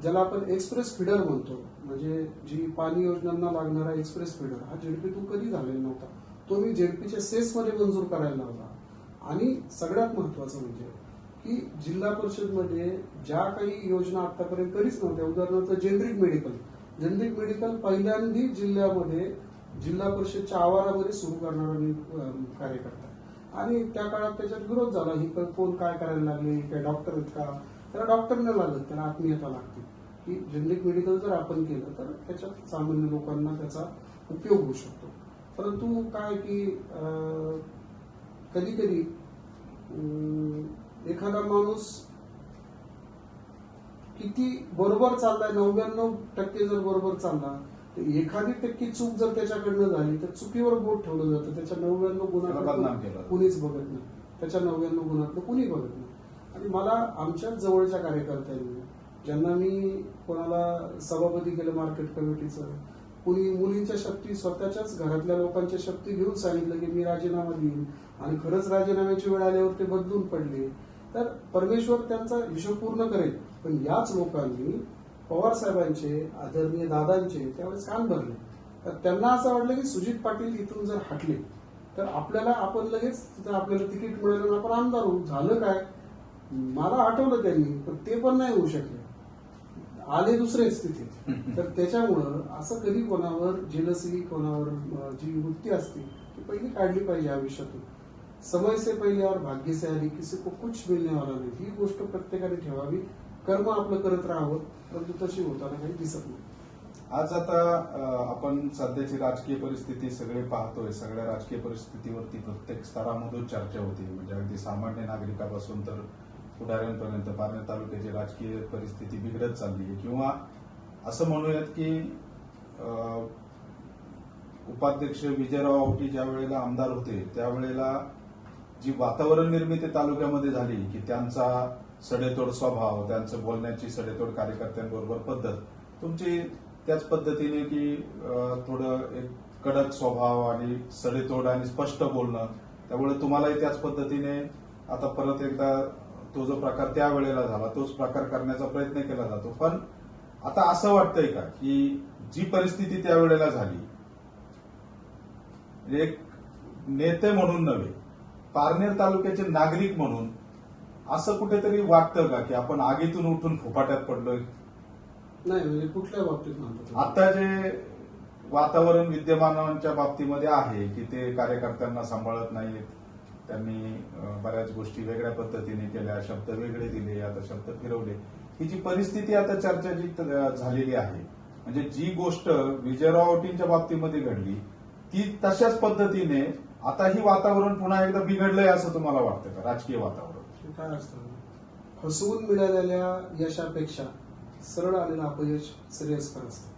ज्याला आपण एक्सप्रेस फिडर म्हणतो, म्हणजे जी पाणी योजनांना लागणारा एक्सप्रेस फिडर, हा झेडपीतून कधी झालेला नव्हता, तो मी झेडपीच्या सेस मध्ये मंजूर करायला लावला. आणि सगळ्यात महत्वाचं म्हणजे की जिल्हा परिषद मध्ये ज्या काही योजना आतापर्यंत कधीच नव्हत्या, उदाहरणार्थ जेनरिक मेडिकल पहिल्यांदा जिल्ह्यामध्ये जिल्हा परिषदच्या आवारामध्ये सुरू करणारा मी कार्यकर्ता आहे. आणि त्या काळात त्याच्यात विरोध झाला, ही कोण काय करायला लागले, काय डॉक्टर आहेत का? त्याला डॉक्टर नाही लागत, त्याला आत्मीयता लागते. की जेनरिक मेडिकल जर आपण केलं तर त्याच्यात सामान्य लोकांना त्याचा उपयोग होऊ शकतो. परंतु काय की कधी कधी एखादा माणूस किती बरोबर चाललाय, 99% जर बरोबर चालला तर एखादी टक्के चूक जर त्याच्याकडनं झाली तर चुकीवर बोट ठेवलं जातं. त्याच्या 99 गुणांकडे कुणीच बघत नाही, त्याच्या 99 गुणांकडे कुणी बघत नाही. आणि मला आमच्याच जवळच्या कार्यकर्त्यांनी, ज्यांना मी कोणाला सभापती केलं मार्केट कमिटीचं, कुणी मुलींच्या शक्ती, स्वतःच्याच घरातल्या लोकांच्या शक्ती घेऊन सांगितलं की मी राजीनामा देईन, आणि खरंच राजीनाम्याची वेळ आल्यावर ते बदलून पडले. तर परमेश्वर त्यांचा हिशोब पूर्ण करेल. पण याच लोकांनी पवार साहेबांचे, आदरणीय दादांचे त्यावेळेस कान भरले. तर त्यांना असं वाटलं की सुजित पाटील इथून जर हटले तर आपण लगेच तिथं आपल्याला तिकीट मिळेल आणि आपण आमदार होऊ. झालं काय, मला हटवलं त्यांनी, पण ते पण नाही होऊ शकले, आले दुसरेच तिथे. तर त्याच्यामुळं असं कधी कोणावर जेलसी, कोणावर जी वृत्ती असते ती पहिली काढली पाहिजे आयुष्यातून. समय से पहिले और भाग्य से आली किसी को कुछ मिळणे वाला नाही, ही गोष्ट प्रत्येकाने ठेवावी. कर्म आपलं करत राहावं, परंतु तशी होताना काही दिसत नाही. आज आता आपण सध्याची राजकीय परिस्थिती सगळे पाहतोय. सगळ्या राजकीय परिस्थितीवरती प्रत्येक स्तरामधून चर्चा होती. म्हणजे अगदी सामान्य नागरिकापासून तर पुढाऱ्यांपर्यंत पारनेर तालुक्याची राजकीय परिस्थिती बिघडत चालली आहे. किंवा असं म्हणूयात की उपाध्यक्ष विजयराव आवटी ज्या वेळेला आमदार होते त्यावेळेला जी वातावरण निर्मिती तालुक्यामध्ये झाली की त्यांचा सडेतोड स्वभाव, त्यांचं बोलण्याची सडेतोड कार्यकर्त्यांबरोबर पद्धत, तुमची त्याच पद्धतीने की थोडं एक कडक स्वभाव आणि सडेतोड आणि स्पष्ट बोलणं, त्यामुळे तुम्हालाही त्याच पद्धतीने आता परत एकदा तो जो प्रकार त्यावेळेला झाला तोच प्रकार करण्याचा प्रयत्न केला जातो. पण आता असं वाटतंय का की जी परिस्थिती त्यावेळेला झाली, एक नेते म्हणून नव्हे, पारनेर तालुक्याचे नागरिक म्हणून असं कुठेतरी वाटतं का की आपण आगीतून उठून फुफाट्यात पडलोय? नाही, म्हणजे कुठल्या बाबतीत म्हणतो? आता जे वातावरण विद्यमानांच्या बाबतीमध्ये आहे की ते कार्यकर्त्यांना सांभाळत नाहीत, त्यांनी बऱ्याच गोष्टी वेगळ्या पद्धतीने केल्या, शब्द वेगळे दिले, आता शब्द फिरवले, ही जी परिस्थिती आता चर्चेची झालेली आहे, म्हणजे जी गोष्ट विजयराव औटींच्या बाबतीमध्ये घडली ती तशाच पद्धतीने आता ही वातावरण पुन्हा एकदा बिघडलंय असं तुम्हाला वाटतं का? राजकीय वातावरण काय असतं, फसवून मिळालेल्या यशापेक्षा सरळ आलेलं अपयश श्रेयस्कर असतं.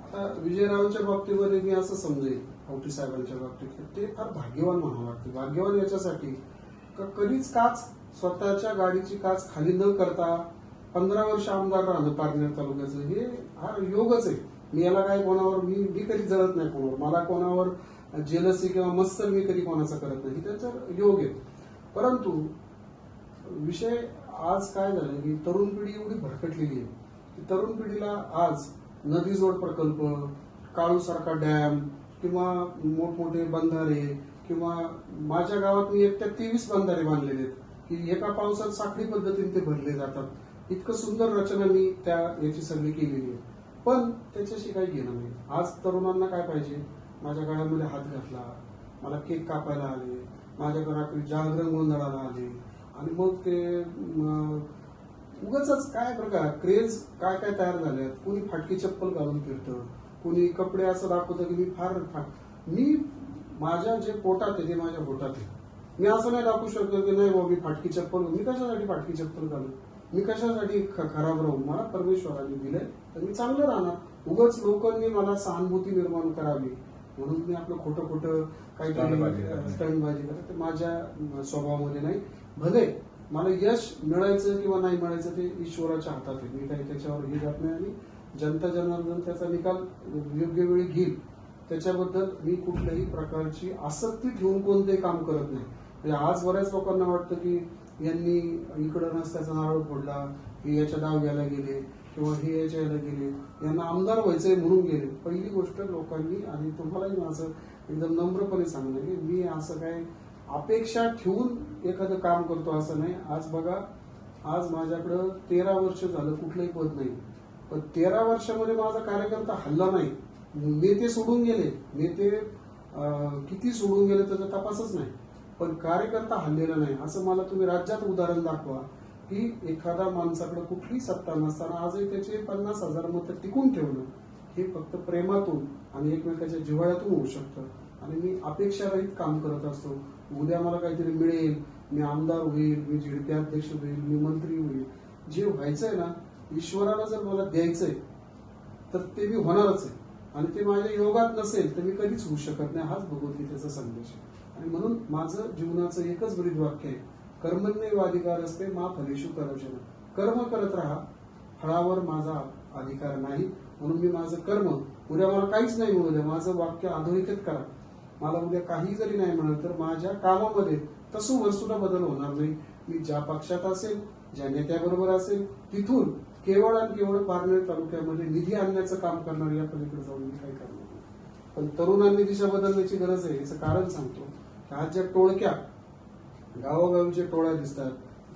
आता विजयरावांच्या बाबतीमध्ये मी असं समजेल, औटी साहेबांच्या बाबतीत ते फार भाग्यवान म्हणावं लागते. भाग्यवान याच्यासाठी का कधीच काच, स्वतःच्या गाडीची काच खाली न करता 15 वर्ष आमदार राहणं पारनेर तालुक्याचं, हे हा योगच आहे. मी याला काय कोणावर मी कधी जळत नाही कोणावर, मला कोणावर जेलसी किंवा मत्सर मी कधी कोणाचा करत नाही, त्याचा योग आहे. परंतु विषय आज काय झालं की तरुण पिढी एवढी भरकटलेली आहे की तरुण पिढीला आज नदी जोड प्रकल्प, काळूसारखा डॅम किंवा मोठमोठे बंधारे, किंवा माझ्या गावात मी एकट्या 23 बंधारे बांधलेले आहेत की एका पावसात साखळी पद्धतीने ते भरले जातात. इतकं सुंदर रचना मी त्या याची सगळी केलेली आहे. पण त्याच्याशी काही घेणं नाही. आज तरुणांना काय पाहिजे, माझ्या गळ्यामध्ये हात घातला, मला केक कापायला आले, माझ्या घराकडे जागरण गोंधळाला आले, आणि मग ते उगाच काय प्रकार क्रेज काय काय तयार झाल्यात. कोणी फाटकी चप्पल घालून फिरतं, कोणी कपडे असं दाखवतं की मी माझ्या जे पोटात आहे ते माझ्या पोटात आहे. मी असं नाही दाखवू शकतो की नाही बाबा मी फाटकी चप्पल, मी कशासाठी फाटकी चप्पल घालू, मी कशासाठी खराब राहू, मला परमेश्वराने दिलंय तर मी चांगलं राहणार. उगाच लोकांनी मला सहानुभूती निर्माण करावी म्हणून मी आपलं खोटं काहीतरी स्टंटबाजी करत, ते माझ्या स्वभावामध्ये नाही. भले मला यश मिळायचं किंवा नाही मिळायचं ते ईश्वराच्या हातात आहे, मी काही त्याच्यावर हे जात नाही, आणि जनता जनार्दन त्याचा निकाल योग्य वेळी घेईल. त्याच्याबद्दल मी कुठल्याही प्रकारची आसक्ती ठेवून कोणतेही काम करत नाही. म्हणजे आज बऱ्याच लोकांना वाटतं की यांनी इकडं नसत्याचा नारळ फोडला, हे याच्या डाव घ्यायला गेले किंवा हे याच्या यायला गेले, यांना आमदार व्हायचंय म्हणून गेले. पहिली गोष्ट लोकांनी, आणि तुम्हालाही माझं एकदम नम्रपणे सांगणं की मी असं काय अपेक्षा ठेवून एखादं काम करतो असं नाही. आज बघा, आज माझ्याकडं 13 वर्ष झालं कुठलंही पद नाही, पण 13 वर्षामध्ये माझा कार्यकर्ता हल्ला नाही. नेते सोडून गेले, नेते किती सोडून गेले त्याचा तपासच नाही, पण कार्यकर्ता हल्लेला नाही. असं मला तुम्ही राज्यात उदाहरण दाखवा की एखादा माणसाकडे कुठली सत्ता नसताना आजही त्याचे 50,000 मतं टिकून ठेवणं हे फक्त प्रेमातून आणि एकमेकाच्या जिव्हाळ्यातून होऊ शकतं. आणि मी अपेक्षारहित काम करत असतो. उद्या मला काहीतरी मिळेल, मी आमदार होईल, मी झेडपी अध्यक्ष होईल, मी मंत्री होईल, जे व्हायचंय ना ईश्वराला जर मला द्यायचंय तर ते मी होणारच आहे. आणि ते माझ्या योगात नसेल तर मी कधीच होऊ शकत नाही. हाच भगवद्गीतेचा संदेश आहे. आणि म्हणून माझं जीवनाचं एकच ब्रीदवाक्य आहे, कर्मण्येवाधिकार असते मा फलेषु कदाचन. कर्म करत राहा, फळावर माझा अधिकार नाही. म्हणून मी माझं कर्म, उद्या मला काहीच नाही मिळू द्या, माझं वाक्य अधोरेखित करा. मला उद्या काही जरी नाही मिळालं तर माझ्या कामामध्ये तसं सुद्धा बदल होणार नाही. मी ज्या पक्षात असेल, ज्या नेत्याबरोबर असेल, तिथून केवळ आणि केवळ पारनेर तालुक्यामध्ये निधी आणण्याचं काम करणार, या पलीकडे जाऊन मी काही करणार नाही. पण तरुणांनी दिशा बदलण्याची गरज आहे. याचं कारण सांगतो की आज ज्या टोळक्या, गावोगावीच्या टोळ्या दिसतात,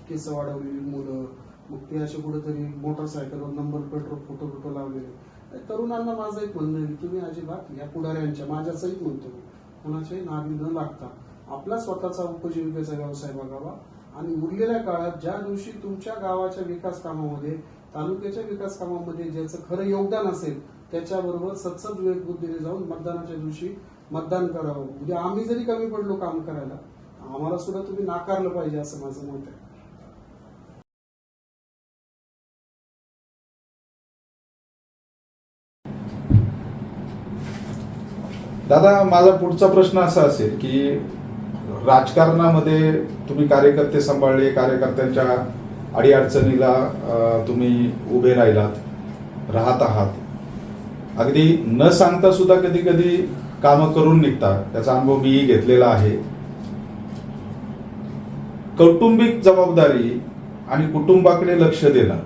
केस वाढवलेली मुलं, मग ते असे कुठेतरी मोटरसायकलवर नंबर प्लेटवर फोटो लावलेले. तरुणांना माझं एक म्हणणं आहे की तुम्ही अजिबात या पुढाऱ्यांच्या, माझ्या सहित म्हणतो, कोणाच्याही नादी न लागता आपला स्वतःचा उपजीविकेचा व्यवसाय बघावा. आणि उरलेल्या काळात ज्या दिवशी तुमच्या गावाच्या विकास कामामध्ये, तालुक्याच्या विकास कामामध्ये ज्याचं खरं योगदान असेल त्याच्याबरोबर सत्सद विवेकबुद्धीने जाऊन मतदानाच्या दिवशी मतदान करावं. उद्या आम्ही जरी कमी पडलो काम करायला, आम्हाला सुद्धा तुम्ही नाकारलं पाहिजे असं माझं मत आहे. दादा, माझा पुढचा प्रश्न असा असेल की राजकारणामध्ये तुम्ही कार्यकर्ते सांभाळले, कार्यकर्त्यांच्या अडीअडचणीला तुम्ही उभे राहत आहात, अगदी न सांगता सुद्धा कधी कधी कामं करून निघतात, त्याचा अनुभव मीही घेतलेला आहे. कौटुंबिक जबाबदारी आणि कुटुंबाकडे लक्ष देणं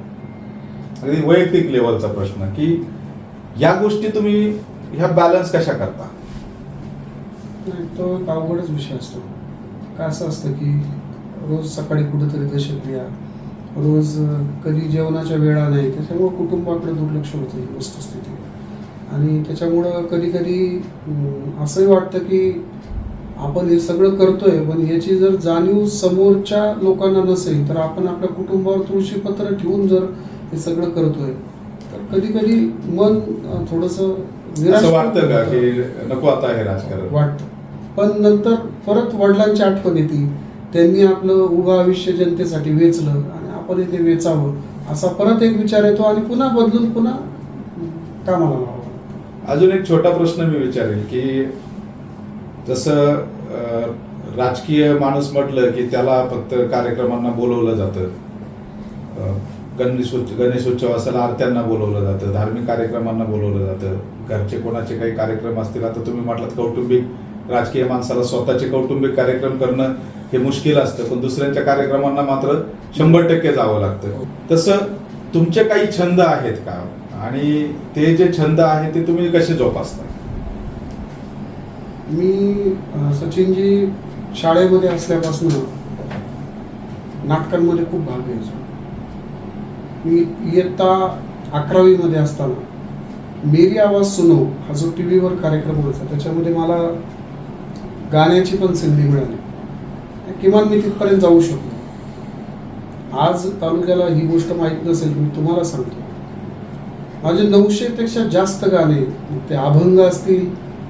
अगदी वैयक्तिक लेवलचा प्रश्न की या गोष्टी तुम्ही ह्या बॅलन्स कशा करता? नाही, तो एक अवघडच विषय असतो. का असं असतं की रोज सकाळी कुठेतरी दशक्रिया, रोज कधी जेवणाच्या वेळा नाही, त्याच्यामुळं कुटुंबाकडे दुर्लक्ष होतं ही वस्तुस्थिती. आणि त्याच्यामुळं कधी कधी असंही वाटतं की आपण हे सगळं करतोय, पण याची जर जाणीव समोरच्या लोकांना नसेल तर आपण आपल्या कुटुंबावर तुळशीपत्र ठेवून जर हे सगळं करतोय तर कधी कधी मन थोडंसं निराश असं वाटतं का की नको आता हे राजकारण? वाटतं. पण नंतर परत वडिलांची आठवण येते, त्यांनी आपलं उभं आयुष्य जनतेसाठी वेचलं आणि आपण ते वेचावं, असा परत एक विचार येतो आणि पुन्हा बदलून पुन्हा कामाला लावावं. अजून एक छोटा प्रश्न मी विचारेल की जसं राजकीय माणूस म्हटलं की त्याला फक्त कार्यक्रमांना बोलवलं जातं, गणेशोत्सव असेल आरत्यांना बोलवलं जातं, धार्मिक कार्यक्रमांना बोलवलं जातं, घरचे कोणाचे काही कार्यक्रम असतील, आता तुम्ही म्हटलात कौटुंबिक, राजकीय माणसाला स्वतःचे कौटुंबिक कार्यक्रम करणं हे मुश्किल असतं, पण दुसऱ्यांच्या कार्यक्रमांना मात्र 100% जावं लागतं. तसं तुमचे काही छंद आहेत का आणि ते जे छंद आहे ते तुम्ही कसे जोपासता? मी सचिनजी शाळेमध्ये असल्यापासून नाटकांमध्ये खूप भाग घ्यायचो. मी इयत्ता 11वी असताना मेरी आवाज सुनो हा जो TV वर कार्यक्रम होता त्याच्यामध्ये मला गाण्याची पण संधी मिळाली. किमान मी तिथपर्यंत जाऊ शकतो. आज तालुक्याला ही गोष्ट माहीत नसेल, मी तुम्हाला सांगतो, माझे 900पेक्षा जास्त गाणे, मग ते अभंग असतील,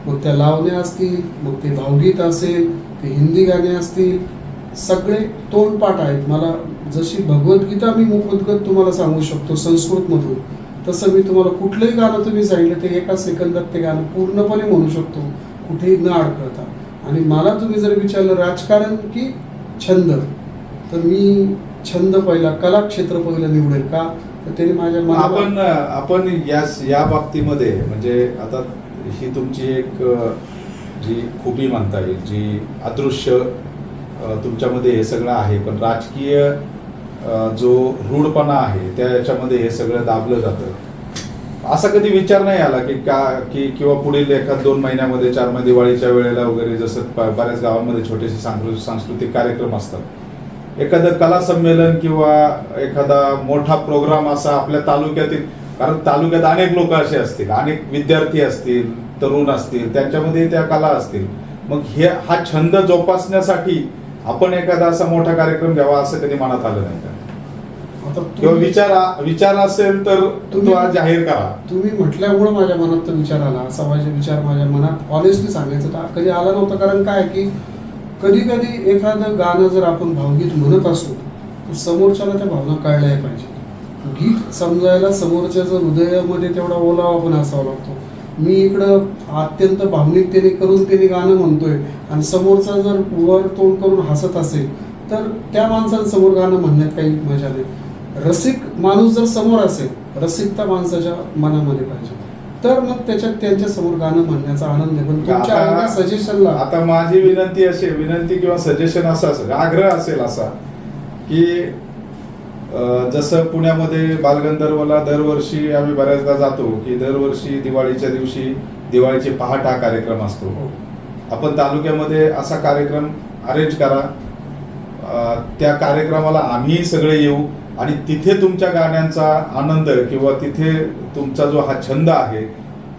मग त्या लावण्या असतील, मग ते भावगीत असेल, ते हिंदी गाणे असतील, सगळे तोंडपाठ आहेत. मला जशी भगवद्गीता मी मुखोद्गत तुम्हाला सांगू शकतो संस्कृतमधून, तसं मी तुम्हाला कुठलंही गाणं तुम्ही सांगितलं ते एका सेकंदात ते गाणं पूर्णपणे म्हणू शकतो, कुठेही न अडकळता. आणि मला तुम्ही जर विचारलं राजकारण की छंद, तर मी छंद पहिला, कलाक्षेत्र पहिलं निवडेल. का तर त्याने माझ्या मनाला आपण या बाबतीमध्ये म्हणजे आता ही तुमची एक जी खूबी म्हणता येईल, जी अदृश्य तुमच्यामध्ये हे सगळं आहे, पण राजकीय जो रूढपणा आहे त्या याच्यामध्ये हे सगळं दाबलं जातं. असा कधी विचार नाही आला की किंवा पुढील 1-2 महिन्यामध्ये 4 महिने दिवाळीच्या वेळेला वगैरे जसं बऱ्याच गावांमध्ये छोटेसे सांस्कृतिक कार्यक्रम असतात, एखादं कला संमेलन किंवा एखादा मोठा प्रोग्राम असा आपल्या तालुक्यातील, कारण तालुक्यात अनेक लोक असे असतील, अनेक विद्यार्थी असतील, तरुण असतील, त्यांच्यामध्ये त्या कला असतील, मग हा छंद जोपासण्यासाठी आपण एखादा असा मोठा कार्यक्रम घ्यावा असं कधी मनात आलं नाही का? आता किंवा विचार असेल तर तुम्ही जाहीर करा. तुम्ही म्हटल्यामुळं माझ्या मनात तो विचार आला. असा विचार माझ्या मनात ऑनेस्टली सांगायचं तर कधी आला नव्हता. कारण काय की कधी कधी एखादं गाणं जर आपण भावगीत म्हणत असतो तर समोरच्याला त्या भावना कळल्या पाहिजे. गीत समजायला समोरच्याचं हृदयामध्ये तेवढा ओलावा पण असावा लागतो. मी इकडं अत्यंत भावनिकतेने करून त्याने गाणं म्हणतोय आणि समोरचा जर वर तोंड करून हसत असेल तर त्या माणसांसमोर गाणं म्हणण्यात काही मजा नाही. रसिक माणूस जर समोर असेल, रसिकता माणसाच्या मनामध्ये पाहिजे, तर मग त्याच्यात त्यांच्या समोर गाणं म्हणण्याचा आनंद आहे. पण तुमच्या सजेशनला आता माझी विनंती किंवा सजेशन असं असेल, आग्रह असेल असा की जसं पुण्यामध्ये बालगंधर्वला दरवर्षी आम्ही बऱ्याचदा जातो की दरवर्षी दिवाळीच्या दिवशी दिवाळीचे पहाट हा कार्यक्रम असतो. आपण तालुक्यामध्ये असा कार्यक्रम अरेंज करा, त्या कार्यक्रमाला आम्ही सगळे येऊ आणि तिथे तुमच्या गाण्यांचा आनंद किंवा तिथे तुमचा जो हा छंद आहे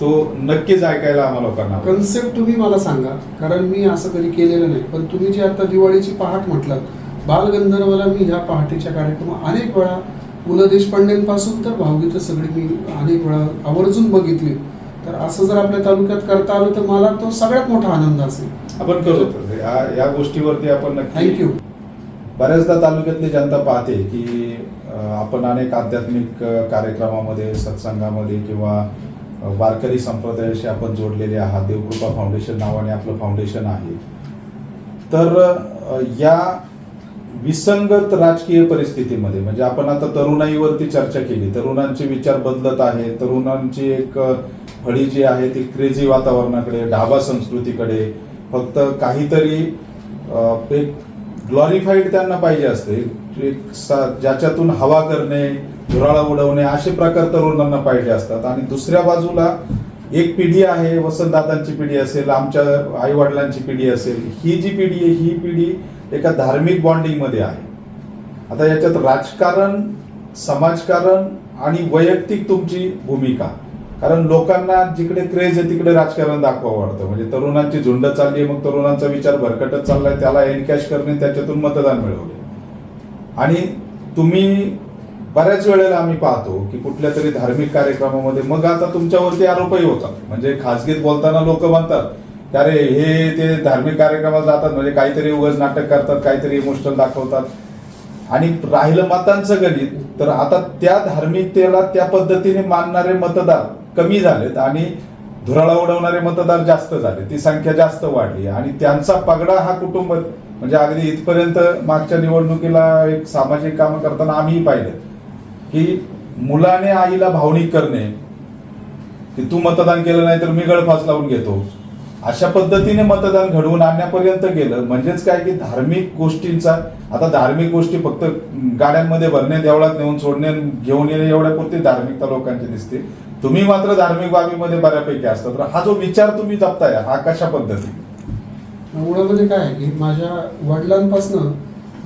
तो नक्कीच ऐकायला आम्हाला लोकांना. कन्सेप्ट तुम्ही मला सांगा, कारण मी असं कधी केलेलं नाही. पण तुम्ही जी आता दिवाळीची पहाट म्हटलात, बालगंधर्वला मी ह्या पहाटेच्या कार्यक्रमात अनेक वेळा पु ल देशपांडेंपासून तर भावगीतं सगळी मी अनेक वेळा आवर्जून बघितली. तर असं जर आपल्या तालुक्यात करता आलं तर मला तो सगळ्यात मोठा आनंद असेल. आपण करू या गोष्टीवरती आपण नक्की. थँक्यू. बऱ्याचदा तालुक्यातली जनता पाहते की आपण अनेक आध्यात्मिक कार्यक्रमामध्ये, सत्संगामध्ये किंवा वारकरी संप्रदायाशी आपण जोडलेले आहात. देवकृपा फाउंडेशन नावाने आपलं फाउंडेशन आहे. तर या विसंगत राजकीय परिस्थितीमध्ये म्हणजे आपण आता तरुणाईवरती चर्चा केली, तरुणांचे विचार बदलत आहे, तरुणांची एक फळी जी आहे ती क्रेझी वातावरणाकडे, ढाबा संस्कृतीकडे, फक्त काहीतरी एक ग्लॉरिफाईड त्यांना पाहिजे असते, ज्याच्यातून हवा करणे, धुराळा उडवणे असे प्रकार तरुणांना पाहिजे असतात. आणि दुसऱ्या बाजूला एक पिढी आहे, वसंतदादांची पिढी असेल, आमच्या आई वडिलांची पिढी असेल, ही जी पिढी आहे ही पिढी एका धार्मिक बॉन्डिंग मध्ये आहे. आता याच्यात राजकारण, समाजकारण आणि वैयक्तिक तुमची भूमिका, कारण लोकांना जिकडे क्रेज आहे तिकडे राजकारण दाखवावं वाटतं. म्हणजे तरुणांची झुंड चालली, मग तरुणांचा विचार भरकटत चाललाय, त्याला एनकॅश करणे, त्याच्यातून मतदान मिळवले. आणि तुम्ही बऱ्याच वेळेला आम्ही पाहतो की कुठल्या तरी धार्मिक कार्यक्रमामध्ये मग आता तुमच्यावरती आरोपही होतात. म्हणजे खासगीत बोलताना लोक म्हणतात की अरे हे ते धार्मिक कार्यक्रमाला जातात म्हणजे काहीतरी उगाच नाटक करतात, काहीतरी इमोशनल दाखवतात. आणि राहिलं मतांचं गणित, तर आता त्या धार्मिकतेला त्या पद्धतीने मानणारे मतदार कमी झालेत आणि धुराळा उडवणारे मतदार जास्त झाले, ती संख्या जास्त वाढली. आणि त्यांचा पगडा हा कुटुंब, म्हणजे अगदी इथपर्यंत मागच्या निवडणुकीला एक सामाजिक काम करताना आम्हीही पाहिलं की मुलाने आईला भावनिक करणे, की तू मतदान केलं नाही तर मी गळफास लावून घेतो, अशा पद्धतीने मतदान घडवून आणण्यापर्यंत गेलं. म्हणजेच काय की धार्मिक गोष्टींचा, आता धार्मिक गोष्टी फक्त गाड्यांमध्ये भरणे, देवळात नेऊन सोडणे, घेऊन येणे एवढ्यापुरती धार्मिकता लोकांची दिसते. तुम्ही मात्र धार्मिक बाबीमध्ये बऱ्यापैकी असतात. तर हा जो विचार तुम्ही जपताय हा कशा पद्धती? मुळामध्ये काय आहे की माझ्या वडिलांपासनं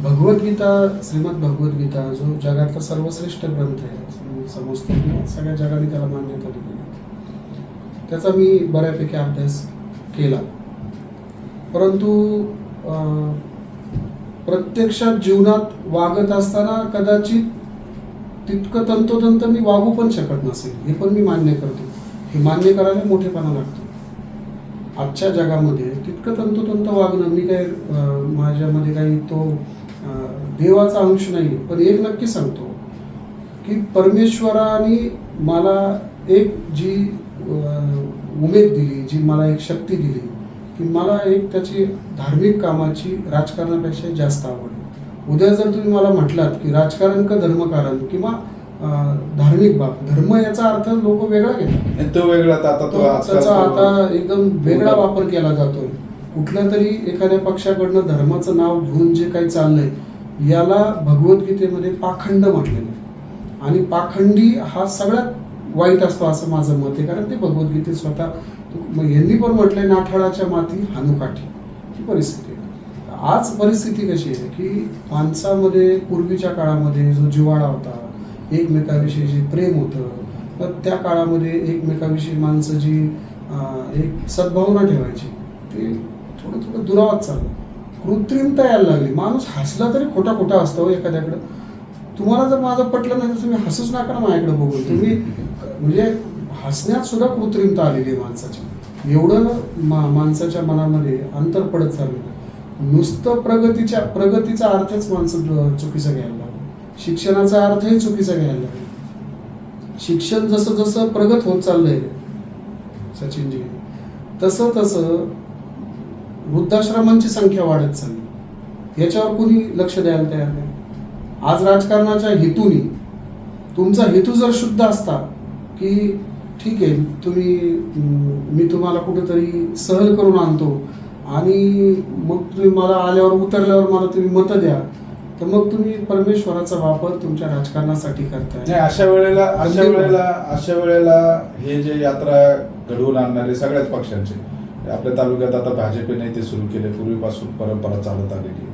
भगवद्गीता, श्रीमद भगवद्गीता जो जगातला सर्वश्रेष्ठ ग्रंथ आहे, समजतो सगळ्या जगाने त्याला मान्यता दिलेली, त्याचा मी बऱ्यापैकी अभ्यास केला. परंतु प्रत्यक्षात जीवनात वागत असताना कदाचित तितकं तंतोतंत मी वागू पण शकत नसेल, हे पण मी मान्य करतो. हे मान्य करायला मोठेपणा लागतो. आजच्या जगामध्ये तितकं तंतोतंत वागणं, मी काय माझ्यामध्ये काही तो देवाचा अंश नाही, पण एक नक्की सांगतो की परमेश्वराने मला एक जी उमेद दिली, जी मला एक शक्ती दिली, की मला एक त्याची धार्मिक कामाची राजकारणापेक्षा जास्त आवड आहे. उद्या जर तुम्ही मला म्हटलात की राजकारण का धर्मकारण किंवा धार्मिक बाब, धर्म याचा अर्थ लोक वेगळा घेतात, तो वेगळा, आता त्याचा आता एकदम वेगळा वापर केला जातोय. कुठल्या तरी एखाद्या पक्षाकडनं धर्माचं नाव घेऊन जे काही चाललंय, याला भगवद्गीतेमध्ये पाखंड म्हटलेलं आहे. आणि पाखंडी हा सगळ्यात वाईट असतो असं माझं मत आहे. कारण ते भगवद्गीतेत स्वतः यांनी पण म्हटलंय, नाठाळाच्या माती हानुकाठी, ही परिस्थिती आहे. आज परिस्थिती कशी आहे की माणसामध्ये पूर्वीच्या काळामध्ये जो जिव्हाळा होता, एकमेकाविषयी जे प्रेम होतं, तर त्या काळामध्ये एकमेकाविषयी माणसं जी एक सद्भावना ठेवायची, ते थोडं थोडं दुरावत चाललं. कृत्रिमता यायला लागली. माणूस हसला तरी खोटा खोटा असतो एखाद्याकडं. तुम्हाला जर माझं पटलं नाही तर तुम्ही हसूच नका ना माझ्याकडे बघून. तुम्ही म्हणजे हसण्यात सुद्धा कृत्रिमता आलेली आहे माणसाची. एवढं माणसाच्या मनामध्ये अंतर पडत चाललेलं. नुसतं प्रगतीचा अर्थच माणसं चुकीचा घ्यायला लागलं. शिक्षणाचा अर्थही चुकीचा घ्यायला लागला. शिक्षण जसं जसं प्रगत होत चाललंय सचिनजी, तसं तसं वृद्धाश्रमांची संख्या वाढत चालली. याच्यावर कोणी लक्ष द्यायला तयार नाही. आज राजकारणाच्या हेतूने, तुमचा हेतू जर शुद्ध असता की ठीक आहे, मी तुम्हाला कुठेतरी सहल करून आणतो आणि मग तुम्ही मला आल्यावर उतरल्यावर मला तुम्ही मतं द्या, तर मग तुम्ही परमेश्वराचा वापर तुमच्या राजकारणासाठी करताय. नाही, अशा वेळेला हे जे यात्रा घडवून आणणारे सगळ्याच पक्षांचे, आपल्या तालुक्यात आता भाजपने ते सुरू केले, पूर्वीपासून परंपरा चालत आलेली,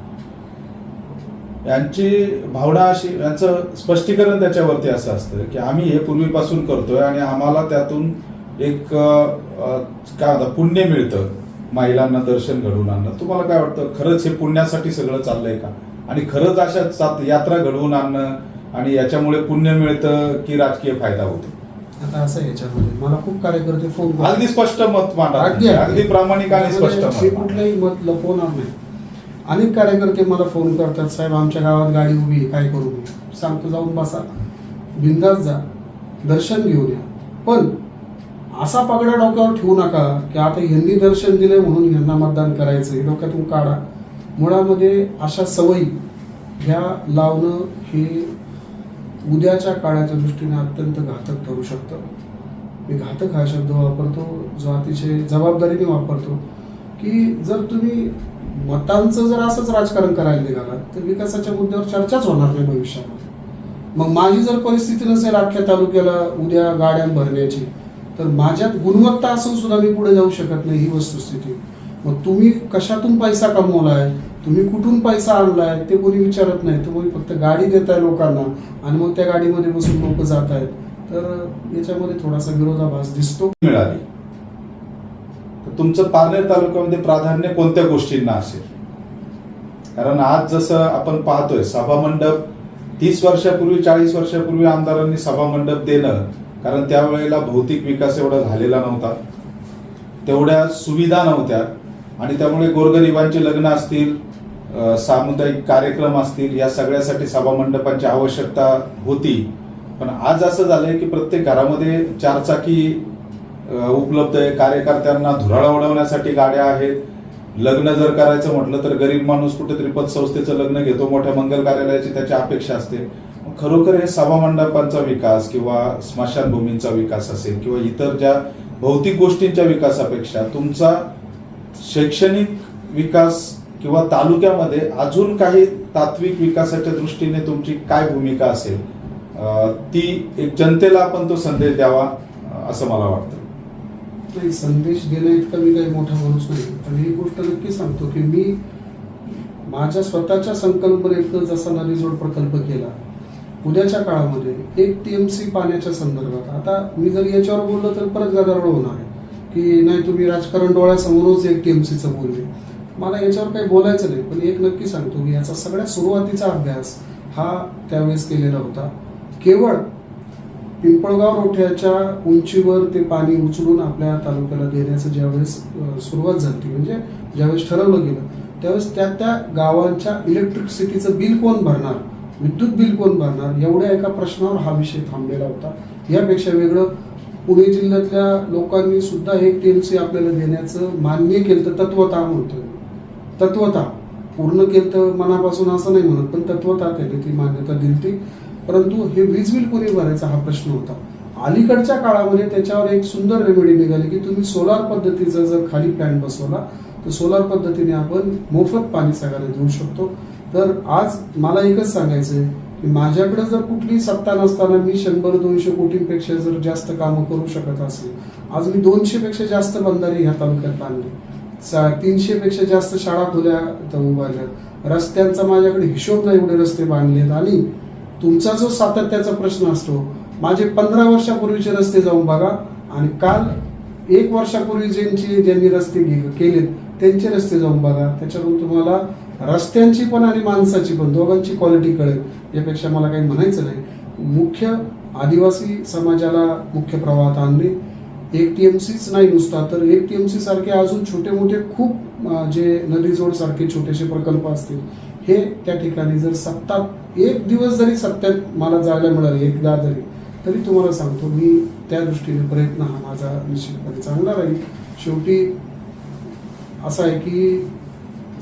यांची भावना अशी, यांचं स्पष्टीकरण त्याच्यावरती असं असतं की आम्ही हे पूर्वीपासून करतोय आणि आम्हाला त्यातून एक काय म्हणतात पुण्य मिळतं, महिलांना दर्शन घडवून आणणं. तुम्हाला काय वाटतं, खरंच हे पुण्यासाठी सगळं चाललंय का? आणि खरंच अशा यात्रा घडवून आणणं आणि याच्यामुळे पुण्य मिळतं की राजकीय फायदा होतो? आता असं याच्यामध्ये मला खूप कार्यकर्ते फोन, अगदी स्पष्ट मत मांडा, अगदी प्रामाणिक आणि स्पष्ट मत, कुठलंही मत लपवणार नाही. अनेक कार्यकर्ते मला फोन करतात, साहेब आमच्या गावात गाडी उभी आहे, काय करू मी? सांगतो जाऊन बसा, बिंदास जा, दर्शन घेऊन या. पण असा पगडा डोक्यावर ठेवू नका की आता यांनी दर्शन दिलंय म्हणून यांना मतदान करायचं, हे डोक्यातून काढा. मुळामध्ये अशा सवयी ह्या लावणं हे उद्याच्या काळाच्या दृष्टीने अत्यंत घातक ठरू शकतं. मी घातक हा शब्द वापरतो, जो अतिशय जबाबदारीने वापरतो की जर तुम्ही मतांचं जर असंच राजकारण करायला निघाला तर विकासाच्या मुद्द्यावर चर्चाच होणार नाही भविष्यामध्ये. मग माझी जर परिस्थिती नसेल अख्ख्या तालुक्याला उद्या गाड्या भरण्याची, तर माझ्यात गुणवत्ता असून सुद्धा मी पुढे जाऊ शकत नाही, ही वस्तुस्थिती. मग तुम्ही कशातून पैसा कमवलाय, तुम्ही कुठून पैसा आणलाय ते कोणी विचारत नाही. तुम्ही फक्त गाडी देताय लोकांना आणि मग त्या गाडीमध्ये बसून लोक जात आहेत. तर याच्यामध्ये थोडासा विरोधाभास दिसतो. मिळाली तर तुमचं पारनेर तालुक्यामध्ये प्राधान्य कोणत्या गोष्टींना असेल? कारण आज जसं आपण पाहतोय सभामंडप 30 वर्षापूर्वी 40 वर्षापूर्वी आमदारांनी सभामंडप देणं, कारण त्यावेळेला भौतिक विकास एवढा झालेला नव्हता, तेवढ्या सुविधा नव्हत्या आणि त्यामुळे गोरगरिबांची लग्न असतील, सामुदायिक कार्यक्रम असतील, या सगळ्यासाठी सभामंडपांची आवश्यकता होती. पण आज असं झालंय की प्रत्येक घरामध्ये चारचाकी उपलब्ध आहे, कार्यकर्त्यांना धुराळा उडवण्यासाठी गाड्या आहेत. लग्न जर करायचं म्हटलं तर गरीब माणूस कुठेतरी पतसंस्थेचं लग्न घेतो, मोठ्या मंगल कार्यालयाची त्याची अपेक्षा असते. खरोखर हे सभामंडपांचा विकास किंवा स्मशानभूमींचा विकास असेल किंवा इतर ज्या भौतिक गोष्टींच्या विकासापेक्षा तुमचा शैक्षणिक विकास किंवा तालुक्यामध्ये अजून काही तात्विक विकासाच्या दृष्टीने तुमची काय भूमिका असेल, ती एक जनतेला आपण तो संदेश द्यावा असं मला वाटतं. नाही, संदेश देण्या इतका मी काही मोठा माणूस नाही, पण ही गोष्ट नक्की सांगतो की मी माझ्या स्वतःच्या संकल्पनेतनं जसा नदीजोड प्रकल्प केला, उद्याच्या काळामध्ये 1 TMC पाण्याच्या संदर्भात, आता मी जर याच्यावर बोललो तर परत गदारोळ होणार आहे की नाही तुम्ही राजकारण डोळ्यासमोरच 1 TMCचं बोलले. मला याच्यावर काही बोलायचं नाही, पण एक नक्की सांगतो की याचा सगळ्यात सुरुवातीचा अभ्यास हा त्यावेळेस केलेला होता. केवळ पिंपळगाव रोठ्याच्या उंचीवर ते पाणी उचलून आपल्या तालुक्याला देण्याचं ज्यावेळेस सुरुवात झाली, म्हणजे ज्यावेळेस ठरवलं गेलं, त्यावेळेस त्या गावांच्या इलेक्ट्रिसिटीचं बिल कोण भरणार, विद्युत बिल कोण भरणार, एवढ्या एका प्रश्नावर हा विषय थांबलेला होता. यापेक्षा वेगळं पुणे जिल्ह्यातल्या लोकांनी सुद्धा 1 TMC आपल्याला देण्याचं मान्य केलं. तर तत्वतः म्हणतोय, तत्वतः पूर्ण केलं तर मनापासून असं नाही म्हणत, पण तत्वतः त्याने ती मान्यता दिली ती. परंतु हे वीज बिल कोणी भरायचा हा प्रश्न होता. अलीकडच्या काळामध्ये त्याच्यावर एक सुंदर रेमेडी निघाली की तुम्ही सोलार पद्धतीचा जर खाली प्लॅन्ट बसवला तर सोलार पद्धतीने आपण मोफत पाणी सगळ्यांना देऊ शकतो. तर आज मला एकच सांगायचं आहे की माझ्याकडे जर कुठली सत्ता नसताना मी 100-200 कोटींपेक्षा जर जास्त कामं करू शकत असेल, आज मी 200 पेक्षा जास्त बंधारे ह्या तालुक्यात बांधले, 300 पेक्षा जास्त शाळा खुल्या उभारल्या, रस्त्यांचा माझ्याकडे हिशोब नाही एवढे रस्ते बांधलेत. आणि तुमचा जो सातत्याचा प्रश्न असतो, माझे 15 वर्षापूर्वीचे रस्ते जाऊन बघा आणि काल 1 वर्षापूर्वी ज्यांनी रस्ते केलेत त्यांचे रस्ते जाऊन बघा. त्याच्यातून तुम्हाला रस्त्यांची पण आणि माणसाची पण दोघांची क्वालिटी कळेल. यापेक्षा मला काही म्हणायचं नाही. मुख्य आदिवासी समाजाला मुख्य प्रवाहात आणणे, 1 TMCच नाही नुसता, तर 1 TMC सारखे अजून छोटे मोठे खूप जे नदीजोड सारखे छोटेसे प्रकल्प असतील, हे त्या ठिकाणी जर सत्तात एक दिवस जरी सत्यात मला जायला मिळाले एकदा तरी तुम्हाला सांगतो मी त्या दृष्टीने प्रयत्न हा माझा निश्चितपणे चांगला राहील. शेवटी असं आहे की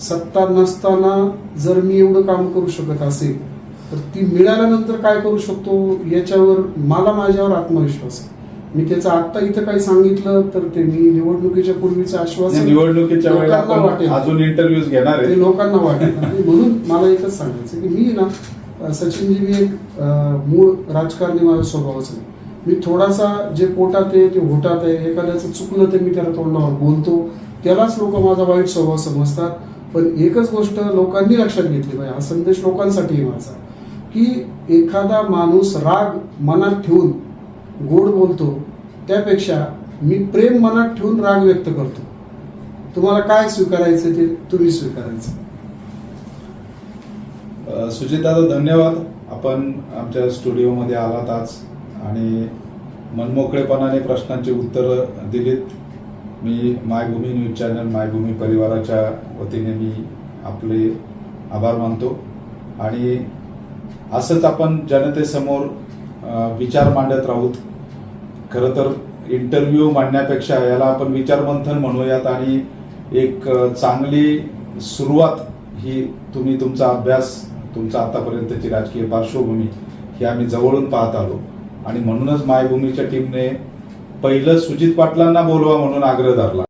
सत्ता नसताना जर मी एवढं काम करू शकत असेल तर ती मिळाल्यानंतर काय करू शकतो याच्यावर माझ्यावर आत्मविश्वास आहे. मी त्याचं आत्ता इथं काही सांगितलं तर ते मी निवडणुकीच्या पूर्वीचं आश्वासन निवडणुकीच्या वेळेला अजून इंटरव्ह्यूज घेणार आहे, ते लोकांना वाटेल. म्हणून मला एकच सांगायचं की मी ना सचिनजी, मी एक मूळ राजकारणी माझ्या स्वभावाचं नाही. मी थोडासा जे पोटात आहे ते होटात आहे, एखाद्याचं चुकलं तर मी त्याला तोंडावर बोलतो, त्यालाच लोक माझा वाईट स्वभाव समजतात. पण एकच गोष्ट लोकांनी लक्षात घेतली पाहिजे, हा संदेश लोकांसाठी माझा, की एखादा माणूस राग मनात ठेवून गोड बोलतो त्यापेक्षा मी प्रेम मनात ठेवून राग व्यक्त करतो. तुम्हाला काय स्वीकारायचं ते तुम्ही स्वीकारायचं. सुजित दादा, धन्यवाद. आपण आमच्या स्टुडिओमध्ये आलात आज आणि मनमोकळेपणाने प्रश्नांची उत्तरं दिलीत. मी मायभूमी न्यूज चॅनल, मायभूमी परिवाराच्या वतीने मी आपले आभार मानतो. आणि असंच आपण जनतेसमोर विचार मांडत राहूत. खरं तर इंटरव्ह्यू मांडण्यापेक्षा याला आपण विचारमंथन म्हणूयात आणि एक चांगली सुरुवात ही तुम्ही तुमचा अभ्यास, तुमचा आतापर्यंतची राजकीय पार्श्वभूमी ही आम्ही जवळून पाहत आलो आणि म्हणूनच मायभूमीच्या टीमने पहिलं सुजित पाटलांना बोलवा म्हणून आग्रह धरला.